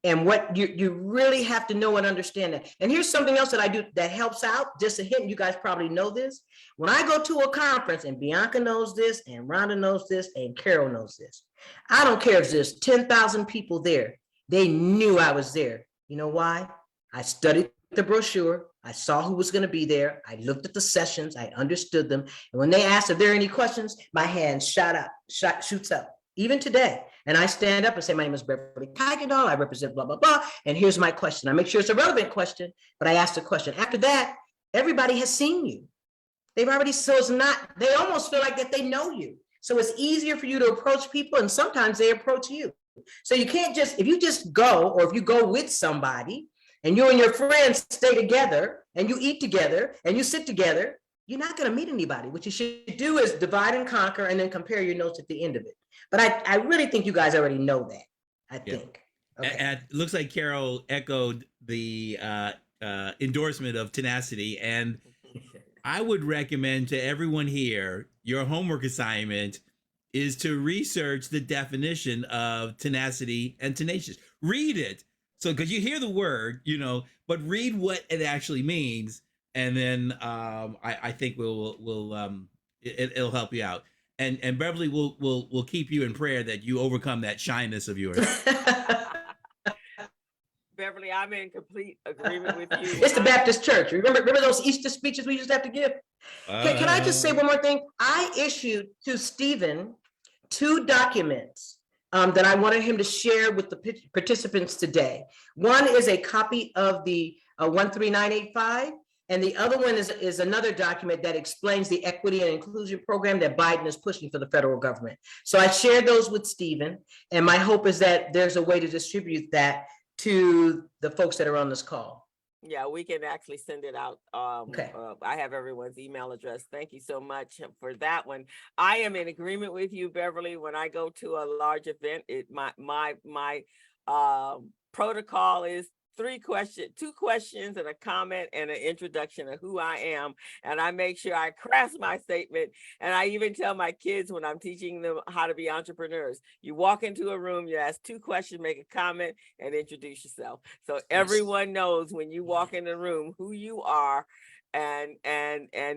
and what you really have to know and understand that. And here's something else that I do that helps out, just a hint, you guys probably know this. When I go to a conference, and Bianca knows this, and Rhonda knows this, and Carol knows this, I don't care if there's 10,000 people there. They knew I was there. You know why? I studied the brochure. I saw who was going to be there. I looked at the sessions. I understood them. And when they asked if there are any questions, my hand shoots up, even today. And I stand up and say, my name is Beverly Kuykendall. I represent blah, blah, blah. And here's my question. I make sure it's a relevant question, but I ask the question. After that, everybody has seen you. They've already, so it's not, they almost feel like that they know you. So it's easier for you to approach people, and sometimes they approach you. So you can't just, if you just go, or if you go with somebody, and you and your friends stay together and you eat together and you sit together, you're not going to meet anybody. What you should do is divide and conquer and then compare your notes at the end of it. But I really think you guys already know that, I think. Okay. It looks like Carol echoed the endorsement of tenacity. And I would recommend to everyone here, your homework assignment is to research the definition of tenacity and tenacious. Read it. So, because you hear the word, but read what it actually means, and then I think it'll help you out. And Beverly will keep you in prayer that you overcome that shyness of yours. Beverly, I'm in complete agreement with you. It's the Baptist church. Remember those Easter speeches we used to have to give? Can I just say one more thing? I issued to Stephen 2 documents that I wanted him to share with the participants today. One is a copy of the 13985, and the other one is another document that explains the equity and inclusion program that Biden is pushing for the federal government. So I shared those with Stephen, and my hope is that there's a way to distribute that to the folks that are on this call. Yeah, we can actually send it out. Okay. I have everyone's email address. Thank you so much for that one. I am in agreement with you, Beverly. When I go to a large event, my protocol is 2 questions and a comment and an introduction of who I am. And I make sure I craft my statement. And I even tell my kids when I'm teaching them how to be entrepreneurs, you walk into a room, you ask 2 questions, make a comment, and introduce yourself. So everyone knows when you walk in the room who you are and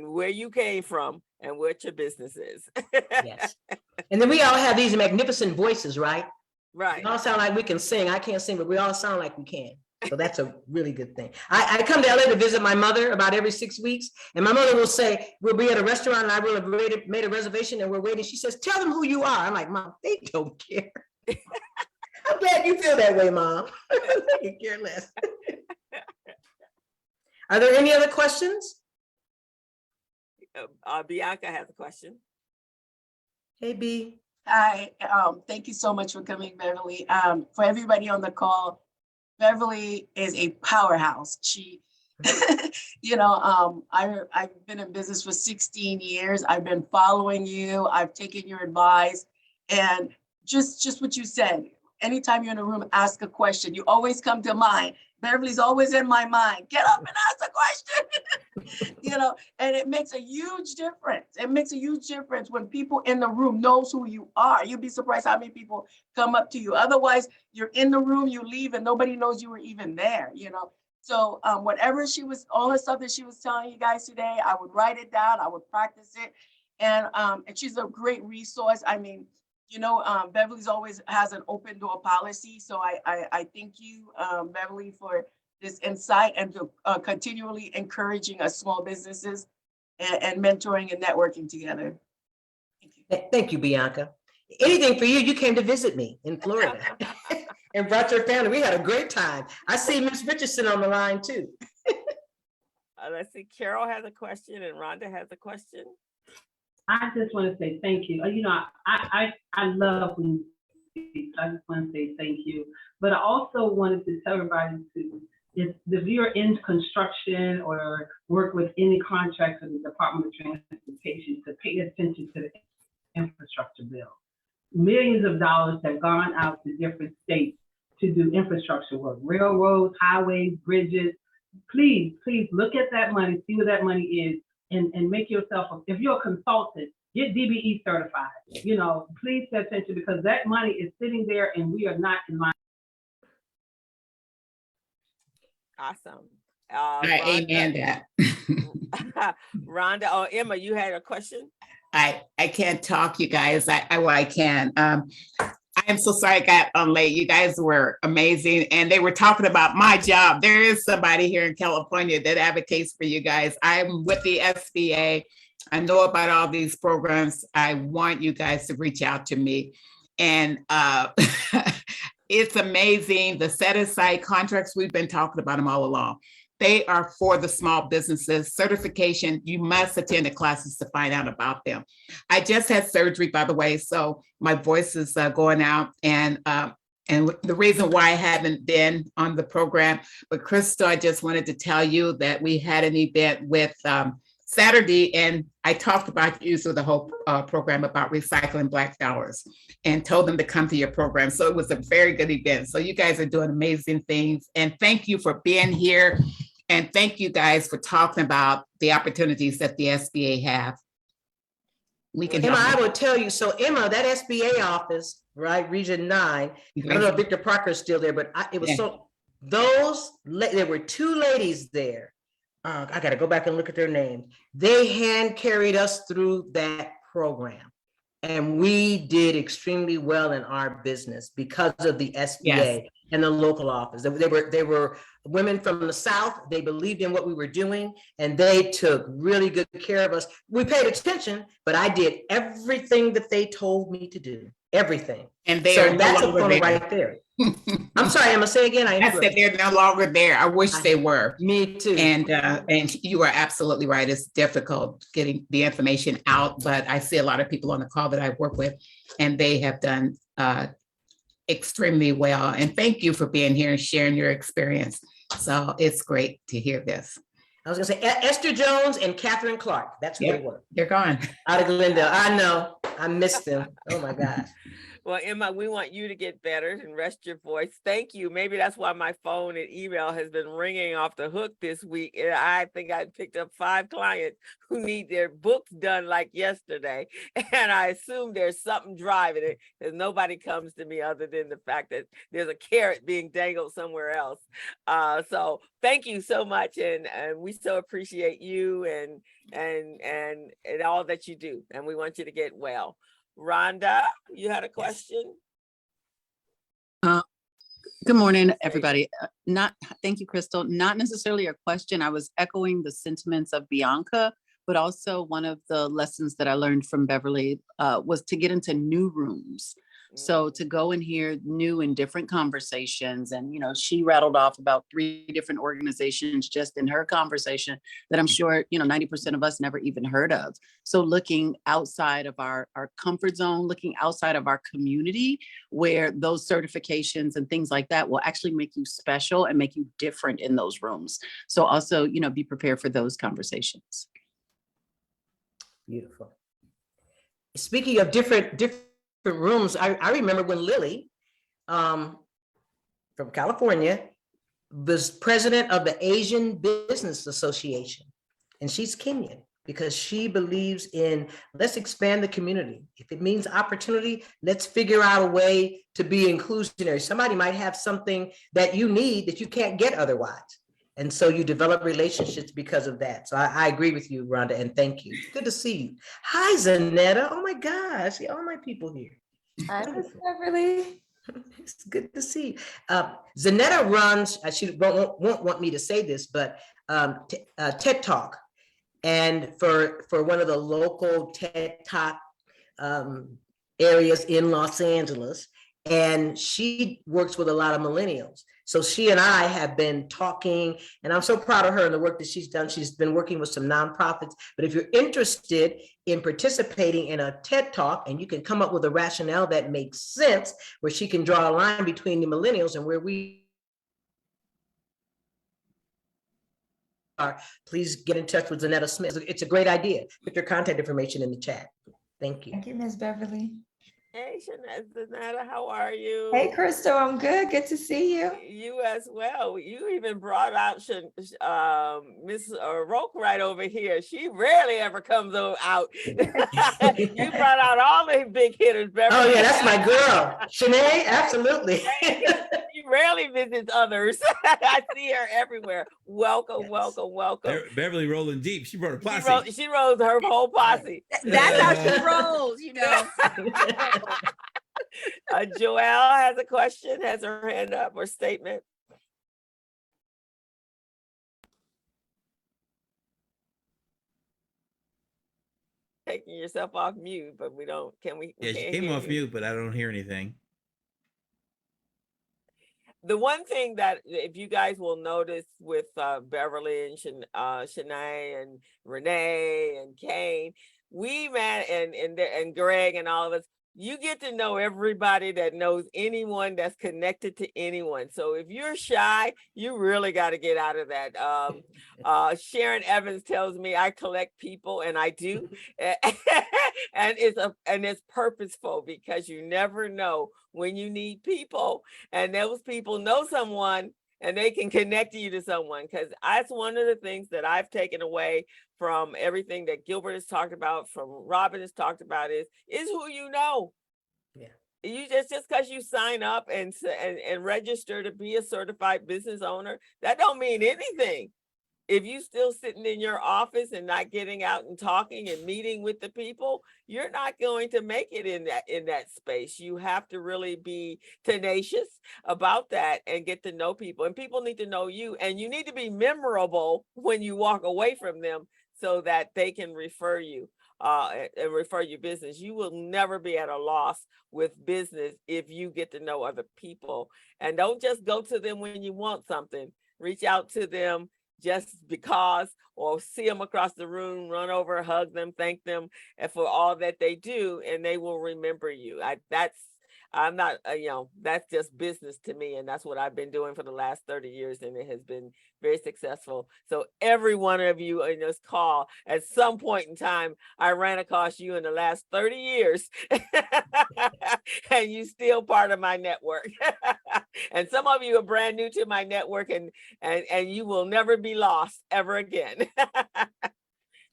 where you came from and what your business is. Yes. And then we all have these magnificent voices, right? Right. We all sound like we can sing. I can't sing, but we all sound like we can. So that's a really good thing. I come to LA to visit my mother about every 6 weeks, and my mother will say, we'll be at a restaurant and I will have made a reservation and we're waiting. She says, tell them who you are. I'm like, Mom, they don't care. I'm glad you feel that way, Mom. You care less. Are there any other questions? Bianca has a question. Hey, B. Hi, thank you so much for coming, Beverly. For everybody on the call, Beverly is a powerhouse. She, I've been in business for 16 years. I've been following you. I've taken your advice, and just what you said. Anytime you're in a room, ask a question. You always come to mind. Beverly's always in my mind. Get up and ask a question. And it makes a huge difference. It makes a huge difference when people in the room knows who you are. You'd be surprised how many people come up to you. Otherwise, you're in the room, you leave, and nobody knows you were even there. So whatever all the stuff that she was telling you guys today, I would write it down. I would practice it, and she's a great resource. I mean, Beverly's always has an open door policy. So I thank you, Beverly, for this insight and to continually encouraging us small businesses and mentoring and networking together. Thank you. Thank you, Bianca. Anything for you, you came to visit me in Florida and brought your family. We had a great time. I see Miss Richardson on the line too. Let's see, Carol has a question and Rhonda has a question. I just want to say thank you. I love when you speak. I just want to say thank you. But I also wanted to tell everybody if you're in construction or work with any contracts with the Department of Transportation, to pay attention to the infrastructure bill. Millions of dollars have gone out to different states to do infrastructure work, railroads, highways, bridges. Please look at that money, see where that money is, and make yourself, if you're a consultant, get DBE certified. Please pay attention, because that money is sitting there and we are not in line. Awesome. I amen that. Rhonda, or Emma, you had a question? I can't talk, you guys. I can. I am so sorry I got on late. You guys were amazing. And they were talking about my job. There is somebody here in California that advocates for you guys. I'm with the SBA. I know about all these programs. I want you guys to reach out to me. And it's amazing. The set aside contracts, we've been talking about them all along. They are for the small businesses. Certification, you must attend the classes to find out about them. I just had surgery, by the way, so my voice is going out. And the reason why I haven't been on the program, but Crystal, I just wanted to tell you that we had an event with Saturday, and I talked about you through the whole program about recycling Black dollars and told them to come to your program. So it was a very good event. So you guys are doing amazing things. And thank you for being here. And thank you guys for talking about the opportunities that the SBA have. We can Emma, help. I will tell you, so Emma, that SBA office, right, Region 9, I don't know if Victor Parker is still there, but it was there were two ladies there. I got to go back and look at their names. They hand carried us through that program. And we did extremely well in our business because of the SBA and the local office. They were women from the South. They believed in what we were doing, and they took really good care of us. We paid attention, but I did everything that they told me to do. Everything. And they so are that's no a phone right there. I'm sorry, Emma, say again. I said they're no longer there. I wish they were. Me too. And you are absolutely right. It's difficult getting the information out, but I see a lot of people on the call that I work with, and they have done extremely well. And thank you for being here and sharing your experience. So it's great to hear this. I was gonna say Esther Jones and Catherine Clark. That's who they were. They're gone. Out of Glendale. I know. I missed them. Oh my gosh. Well, Emma, we want you to get better and rest your voice. Thank you. Maybe that's why my phone and email has been ringing off the hook this week. And I think I picked up 5 clients who need their books done like yesterday. And I assume there's something driving it, because nobody comes to me other than the fact that there's a carrot being dangled somewhere else. So thank you so much. And we so appreciate you and all that you do. And we want you to get well. Rhonda, you had a question? Good morning, everybody. Thank you, Crystal. Not necessarily a question. I was echoing the sentiments of Bianca, but also one of the lessons that I learned from Beverly was to get into new rooms. So to go and hear new and different conversations, and she rattled off about 3 different organizations just in her conversation that I'm sure 90% of us never even heard of. So looking outside of our comfort zone, looking outside of our community, where those certifications and things like that will actually make you special and make you different in those rooms. So also be prepared for those conversations. Beautiful. Speaking of different rooms, I remember when Lily from California was president of the Asian Business Association, and she's Kenyan because she believes in let's expand the community. If it means opportunity, let's figure out a way to be inclusionary. Somebody might have something that you need that you can't get otherwise. And so you develop relationships because of that. So I agree with you, Rhonda, and thank you. Good to see you. Hi, Zanetta. Oh my gosh, see all my people here. Hi, Miss Beverly. It's good to see you. Zanetta runs, she won't want me to say this, but TED Talk. And for one of the local TED Talk areas in Los Angeles. And she works with a lot of millennials. So she and I have been talking, and I'm so proud of her and the work that she's done. She's been working with some nonprofits. But if you're interested in participating in a TED Talk, and you can come up with a rationale that makes sense, where she can draw a line between the millennials and where we are, please get in touch with Zanetta Smith. It's a great idea. Put your contact information in the chat. Thank you. Thank you, Miss Beverly. Hey, Zanetta, how are you? Hey, Crystal, I'm good. Good to see you. You as well. You even brought out Miss Roke right over here. She rarely ever comes out. You brought out all the big hitters, Beverly. Oh yeah, that's my girl. Shanae, absolutely. You rarely visits others. I see her everywhere. Welcome, welcome, welcome. Beverly rolling deep. She brought a posse. She rolls her whole posse. That's how she rolls, Joelle has a question, has her hand up or statement. Taking yourself off mute, but we don't, Yeah, she came off mute, but I don't hear anything. The one thing that if you guys will notice with Beverly and Shanae and Renee and Kane, and Greg and all of us, you get to know everybody that knows anyone that's connected to anyone. So if you're shy, you really got to get out of that. Sharon Evans tells me I collect people, and I do. And it's purposeful, because you never know when you need people, and those people know someone and they can connect you to someone. Because that's one of the things that I've taken away from everything that Gilbert has talked about, from Robin has talked about, is who you know. Yeah. You just because you sign up and register to be a certified business owner, that don't mean anything. If you still sitting in your office and not getting out and talking and meeting with the people, you're not going to make it in that space. You have to really be tenacious about that and get to know people. And people need to know you, and you need to be memorable when you walk away from them, so that they can refer you and refer your business. You will never be at a loss with business if you get to know other people. And don't just go to them when you want something. Reach out to them just because, or see them across the room, run over, hug them, thank them for all that they do, and they will remember you. I'm not, that's just business to me. And that's what I've been doing for the last 30 years. And it has been very successful. So every one of you in this call, at some point in time, I ran across you in the last 30 years and you still part of my network. And some of you are brand new to my network, and you will never be lost ever again.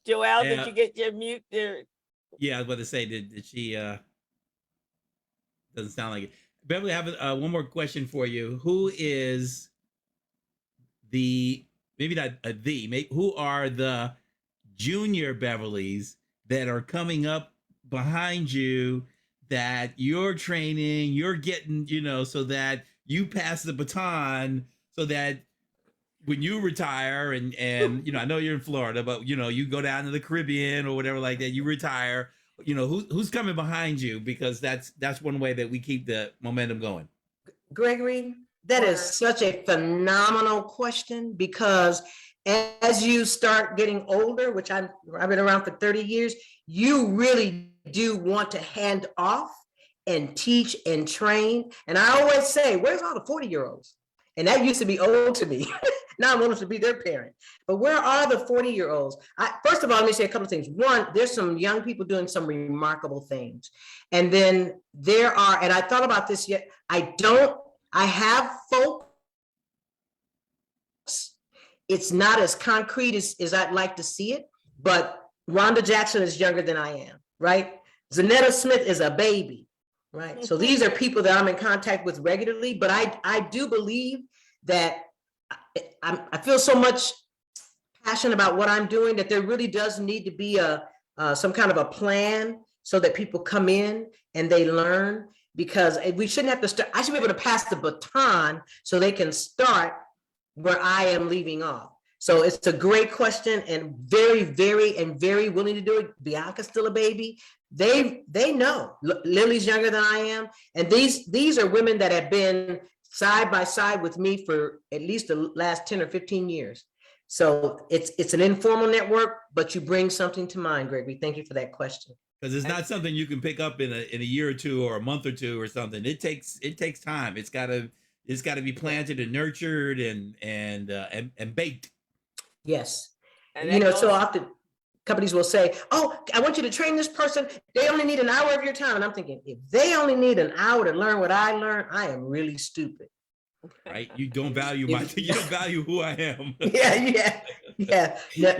Joelle, did you get your mute there? Yeah, I was about to say, did she, doesn't sound like it. Beverly, I have one more question for you. Who is who are the junior Beverlys that are coming up behind you that you're training, you're getting, so that you pass the baton, so that when you retire and I know you're in Florida, but you go down to the Caribbean or whatever like that, you retire. who's coming behind you, because that's one way that we keep the momentum going. Gregory, that is such a phenomenal question, because as you start getting older, which I've been around for 30 years, you really do want to hand off and teach and train. And I always say, where's all the 40-year-olds? And that used to be old to me. Now I'm old to be their parent. But where are the 40-year-olds? First of all, let me say a couple of things. One, there's some young people doing some remarkable things. And then there are, and I thought about this yet, I have folks, it's not as concrete as I'd like to see it, but Rhonda Jackson is younger than I am, right? Zanetta Smith is a baby, right? So these are people that I'm in contact with regularly, but I do believe that I feel so much passion about what I'm doing that there really does need to be some kind of a plan so that people come in and they learn, because we shouldn't have to start. I should be able to pass the baton so they can start where I am leaving off. So it's a great question, and very, very willing to do it. Bianca's still a baby. They know. Lily's younger than I am. And these are women that have been side by side with me for at least the last 10 or 15 years. So it's an informal network, but you bring something to mind, Gregory. Thank you for that question. Because it's not something you can pick up in a year or two or a month or two or something. It takes time. It's got to be planted and nurtured and baked. Yes. And so often companies will say, oh, I want you to train this person. They only need an hour of your time. And I'm thinking, if they only need an hour to learn what I learned, I am really stupid. Right? You don't value you don't value who I am. Yeah.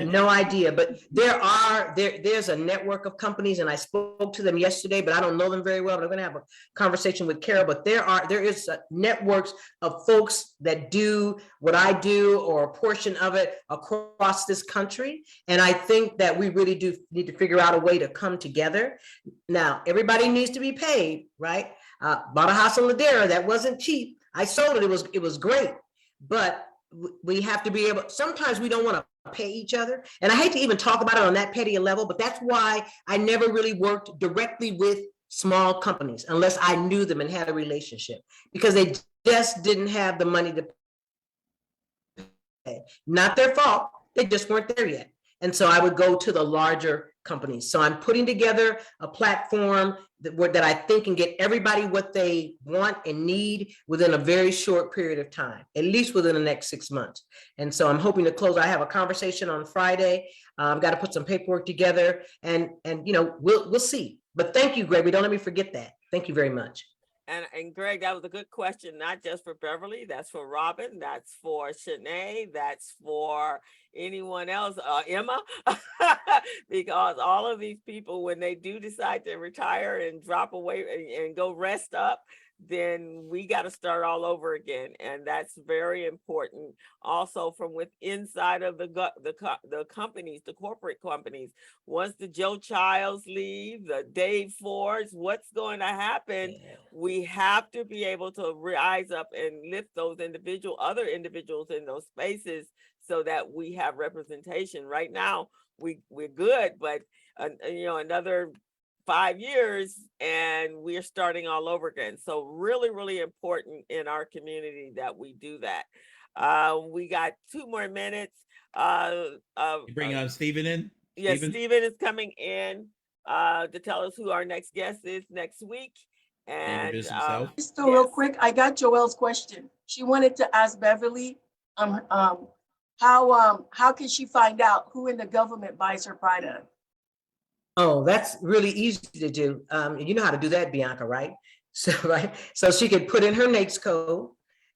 No idea. But there's a network of companies, and I spoke to them yesterday, but I don't know them very well. But I'm going to have a conversation with Carol. But there is networks of folks that do what I do, or a portion of it, across this country. And I think that we really do need to figure out a way to come together. Now, everybody needs to be paid, right? Bought a house in Ladera that wasn't cheap. I sold it. It was great, but we have to be able. Sometimes we don't want to pay each other, and I hate to even talk about it on that petty a level. But that's why I never really worked directly with small companies unless I knew them and had a relationship, because they just didn't have the money to pay. Not their fault. They just weren't there yet. And so I would go to the larger companies. So I'm putting together a platform that I think can get everybody what they want and need within a very short period of time, at least within the next 6 months. And so I'm hoping to close. I have a conversation on Friday. I've got to put some paperwork together, and we'll see. But thank you, Greg. Don't let me forget that. Thank you very much. And Greg, that was a good question, not just for Beverly, that's for Robin, that's for Shanae, that's for anyone else, Emma, because all of these people, when they do decide to retire and drop away and go rest up, then we got to start all over again. And that's very important. Also, from inside of the companies, the corporate companies, once the Joe Childs leave, the Dave Fords, what's going to happen? Yeah. We have to be able to rise up and lift those other individuals in those spaces so that we have representation. Right now, we're good, but another 5 years and we're starting all over again. So really, really important in our community that we do that. We got 2 more minutes. You bring Stephen in? Yes, Stephen is coming in to tell us who our next guest is next week. And just real quick, I got Joelle's question. She wanted to ask Beverly, how can she find out who in the government buys her product? Oh, that's really easy to do. You know how to do that, Bianca, right? So she could put in her NAICS code,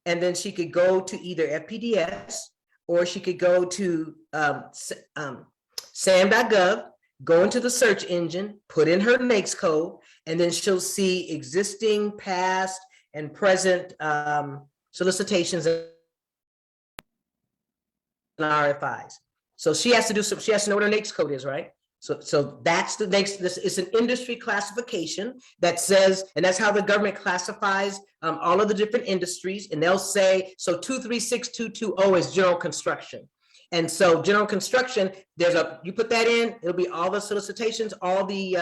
and then she could go to either FPDS, or she could go to sam.gov, go into the search engine, put in her NAICS code, and then she'll see existing, past, and present solicitations and RFIs. So she has to know what her NAICS code is, right? So that's the next. This is an industry classification that says, and that's how the government classifies all of the different industries. And they'll say, so 236220 is general construction. And so general construction, you put that in, it'll be all the solicitations, all the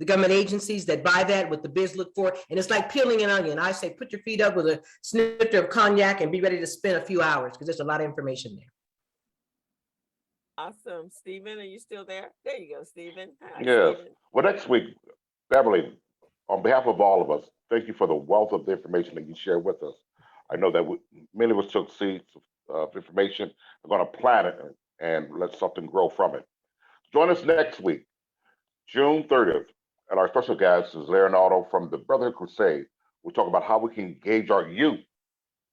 government agencies that buy that, what the bids look for. And it's like peeling an onion. I say, put your feet up with a snifter of cognac and be ready to spend a few hours because there's a lot of information there. Awesome. Stephen, are you still there? There you go, Stephen. Hi, Yes. Stephen. Well, next week, Beverly, on behalf of all of us, thank you for the wealth of the information that you share with us. I know that many of us took seeds of information, are going to plant it and let something grow from it. Join us next week, June 30th, and our special guest is Leonardo from the Brotherhood Crusade. We'll talk about how we can engage our youth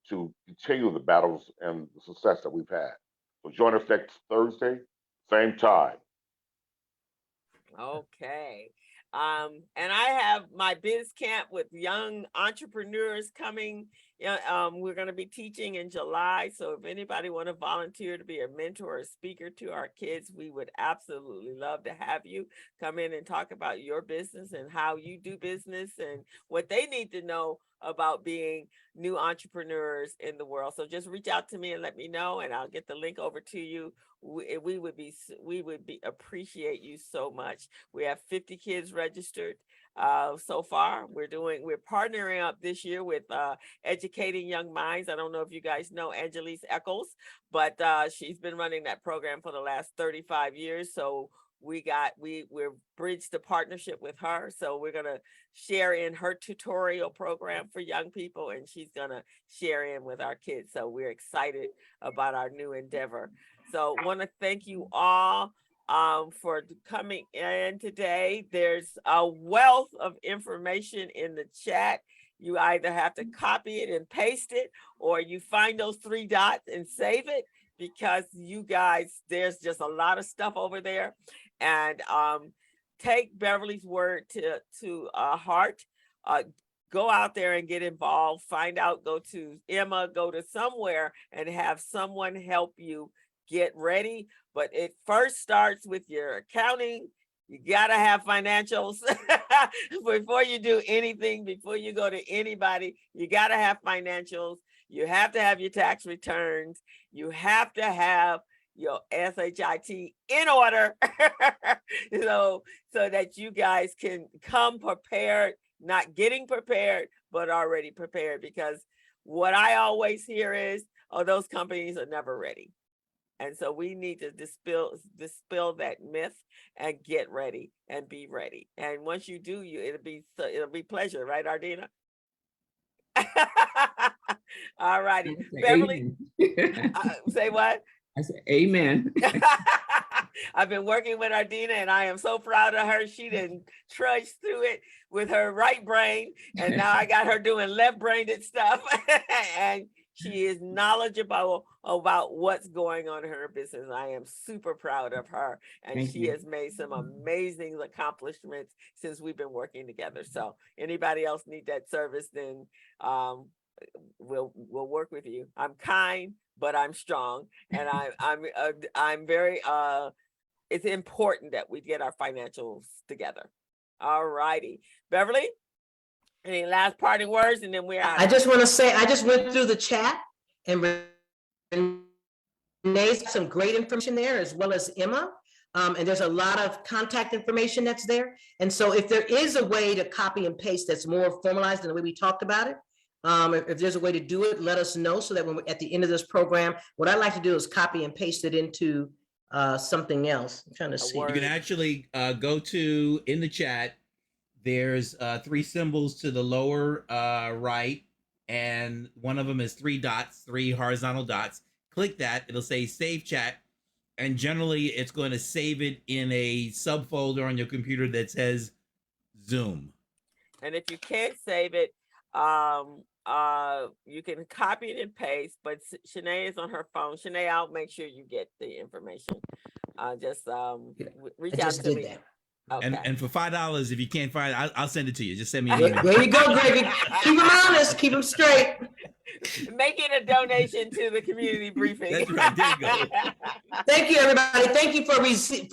to continue the battles and the success that we've had. So join us next Thursday, same time. Okay. And I have my biz camp with young entrepreneurs coming. We're going to be teaching in July. So if anybody want to volunteer to be a mentor or a speaker to our kids, we would absolutely love to have you come in and talk about your business and how you do business and what they need to know about being new entrepreneurs in the world. So just reach out to me and let me know, and I'll get the link over to you. We would appreciate you so much. We have 50 kids registered so far. We're partnering up this year with Educating Young Minds. I don't know if you guys know Angelise Eccles, but she's been running that program for the last 35 years. So we're bridged the partnership with her. So we're gonna share in her tutorial program for young people, and she's gonna share in with our kids. So we're excited about our new endeavor. So want to thank you all for coming in today. There's a wealth of information in the chat. You either have to copy it and paste it, or you find those 3 dots and save it, because you guys, there's just a lot of stuff over there. And take Beverly's word to heart. Go out there and get involved. Find out, go to Emma, go to somewhere and have someone help you get ready. But it first starts with your accounting. You got to have financials before you do anything, before you go to anybody. You got to have financials. You have to have your tax returns. You have to have your SHIT in order so that you guys can come prepared, not getting prepared, but already prepared. Because what I always hear is, oh, those companies are never ready. And so we need to dispel that myth and get ready and be ready. And once you do, it'll be pleasure, right, Ardina? All righty, Beverly. Say what? I said, amen. I've been working with Ardina, and I am so proud of her. She didn't trudge through it with her right brain, and now I got her doing left-brained stuff. And she is knowledgeable about what's going on in her business. I am super proud of her, and Thank she you. has made some amazing accomplishments since we've been working together. So anybody else need that service, then we'll work with you. I'm kind, but I'm strong, and I'm very it's important that we get our financials together. All righty, Beverly, any last parting words, and then we're out. I just want to say, I just went through the chat, and Renee's some great information there, as well as Emma. And there's a lot of contact information that's there. And so if there is a way to copy and paste that's more formalized than the way we talked about it, if there's a way to do it, let us know, so that when we're at the end of this program, what I like to do is copy and paste it into something else. I'm trying to see. You can actually go to, in the chat, there's 3 symbols to the lower right, and one of them is 3 dots, 3 horizontal dots. Click that, it'll say save chat, and generally it's going to save it in a subfolder on your computer that says Zoom. And if you can't save it, you can copy it and paste, but Shanae is on her phone. Shanae, I'll make sure you get the information. Just reach out to me. That. Okay. And for $5, if you can't find it, I'll send it to you. Just send me an email. There you go, Greg. Keep them honest, keep them straight. Make it a donation to the community briefing. That's right. There you go. Thank you, everybody. Thank you for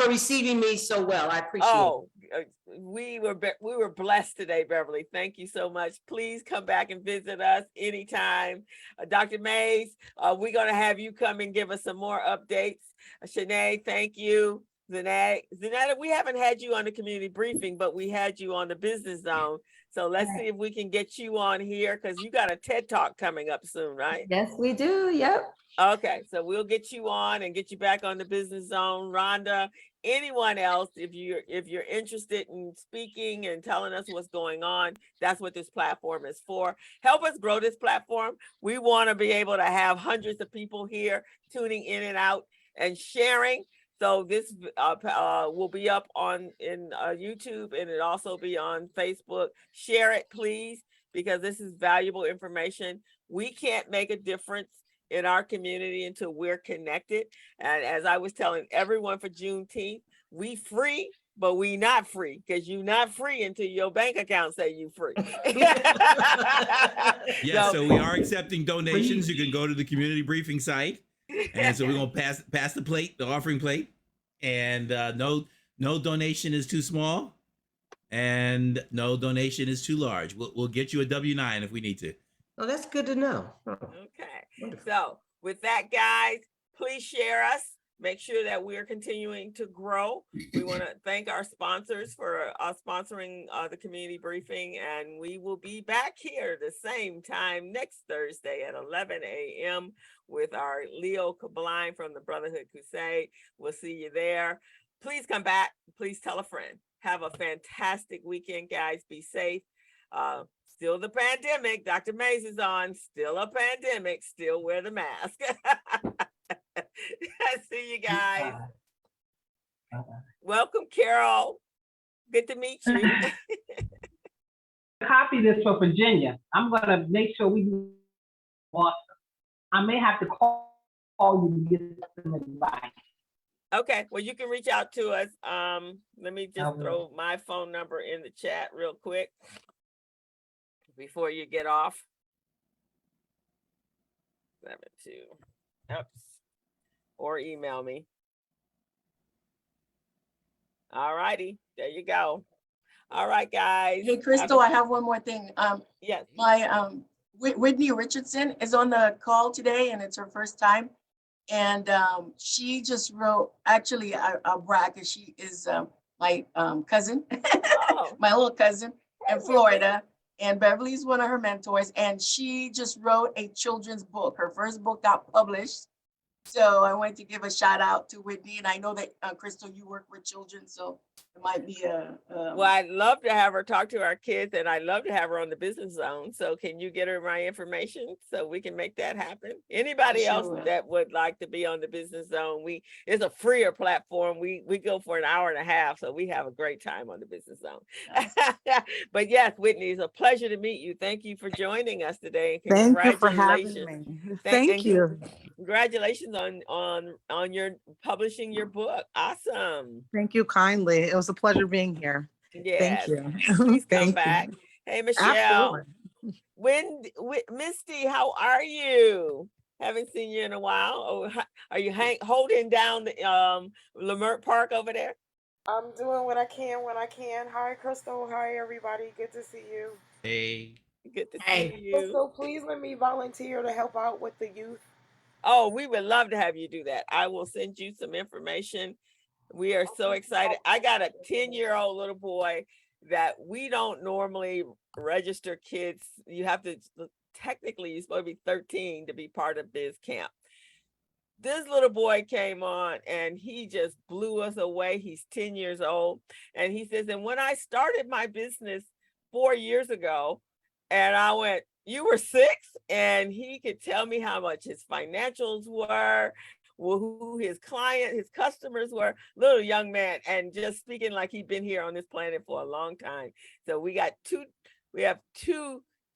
receiving me so well. I appreciate it. we were blessed today, Beverly. Thank you so much. Please come back and visit us anytime. Dr. Mays, we're going to have you come and give us some more updates. Shanae, thank you. Zanetta, we haven't had you on the community briefing, but we had you on the business zone. So let's see if we can get you on here because you got a TED Talk coming up soon, right? Yes, we do. Yep. Okay, so we'll get you on and get you back on the business zone. Rhonda, anyone else, if you're interested in speaking and telling us what's going on, that's what this platform is for. Help us grow this platform. We want to be able to have hundreds of people here tuning in and out and sharing. So this will be up in YouTube, and it'll also be on Facebook. Share it, please, because this is valuable information. We can't make a difference in our community until we're connected. And as I was telling everyone for Juneteenth, we free, but we not free, because you not free until your bank account say you free. Yeah, so we are accepting donations. You can go to the community briefing site. And so we're gonna pass the plate, the offering plate. And no donation is too small, and no donation is too large. We'll get you a W-9 if we need to. Oh, that's good to know. Okay. Wonderful. So with that, guys, please share us. Make sure that we're continuing to grow. We want to thank our sponsors for sponsoring the community briefing, and we will be back here the same time next Thursday at 11 a.m. with our Leo Kabline from the Brotherhood Crusade. We'll see you there. Please come back. Please tell a friend. Have a fantastic weekend, guys. Be safe. Still the pandemic. Dr. Mays is on. Still a pandemic. Still wear the mask. See you guys. Welcome, Carol. Good to meet you. Copy this for Virginia. I'm gonna make sure we do Boston. I may have to call you to get some advice. Okay, well, you can reach out to us. Let me just throw my phone number in the chat real quick before you get off. 72. Oops. Or email me. All righty, there you go. All right, guys. Hey, Crystal, I have one more thing. Yes. My Whitney Richardson is on the call today, and it's her first time. And she just wrote, actually, I'll brag, because she is my cousin, my little cousin in Florida. And Beverly's one of her mentors. And she just wrote a children's book. Her first book got published. So I wanted to give a shout out to Whitney. And I know that, Crystal, you work with children, so it might be a. Well, I'd love to have her talk to our kids, and I'd love to have her on the business zone. So can you get her my information so we can make that happen? Anybody else that would like to be on the business zone? It's a freer platform. We go for an hour and a half, so we have a great time on the business zone. But yes, Whitney, it's a pleasure to meet you. Thank you for joining us today. Thank you for having me. Thank you. Congratulations on your publishing your book. Awesome. Thank you kindly. It was a pleasure being here. Yes. Thank you. Please come Thank back. you. Hey, Michelle. Misty, how are you? Haven't seen you in a while. Oh, are you holding down the Lamert Park over there? I'm doing what I can when I can. Hi, Crystal. Hi, everybody. Good to see you. Hey. Good to see you. Crystal, please let me volunteer to help out with the youth. Oh, we would love to have you do that. I will send you some information. We are so excited. I got a 10-year-old little boy that we don't normally register kids. You have to, technically, you're supposed to be 13 to be part of Biz Camp. This little boy came on and he just blew us away. He's 10 years old. And he says, and when I started my business 4 years ago, and I went, you were 6? And he could tell me how much his financials were, who his customers were, little young man, and just speaking like he'd been here on this planet for a long time. So we have two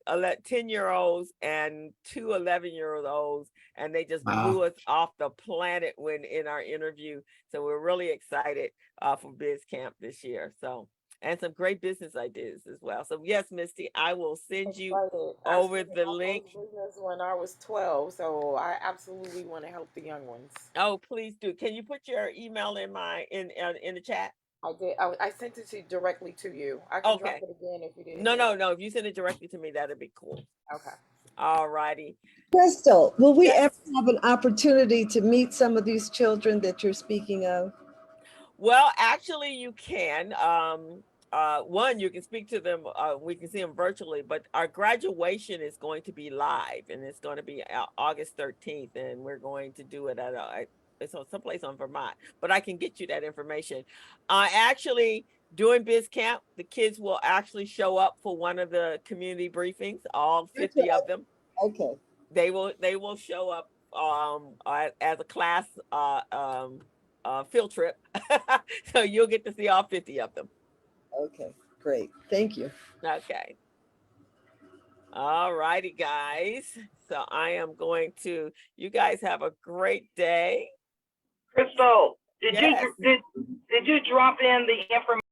10-year-olds and two 11-year-olds, and they just blew us off the planet when in our interview. So we're really excited for Biz Camp this year. So, and some great business ideas as well. So yes, Misty, I will send you over the link. Business when I was 12, so I absolutely want to help the young ones. Oh, please do. Can you put your email in the chat? I did. I sent it directly to you. I can drop Okay. it again if you didn't. No, get no, it. no. If you send it directly to me, that'd be cool. Okay. All righty. Crystal, will we Yes. ever have an opportunity to meet some of these children that you're speaking of? Well, actually, you can. One, you can speak to them. We can see them virtually, but our graduation is going to be live, and it's going to be August 13th, and we're going to do it at it's someplace on Vermont. But I can get you that information. Actually, during Biz Camp, the kids will actually show up for one of the community briefings. All 50 of them. Okay. They will show up as a class field trip. So you'll get to see all 50 of them. Okay, great. Thank you. Okay. All righty, guys. So I am going to, you guys have a great day. Crystal, did Yes. you drop in the information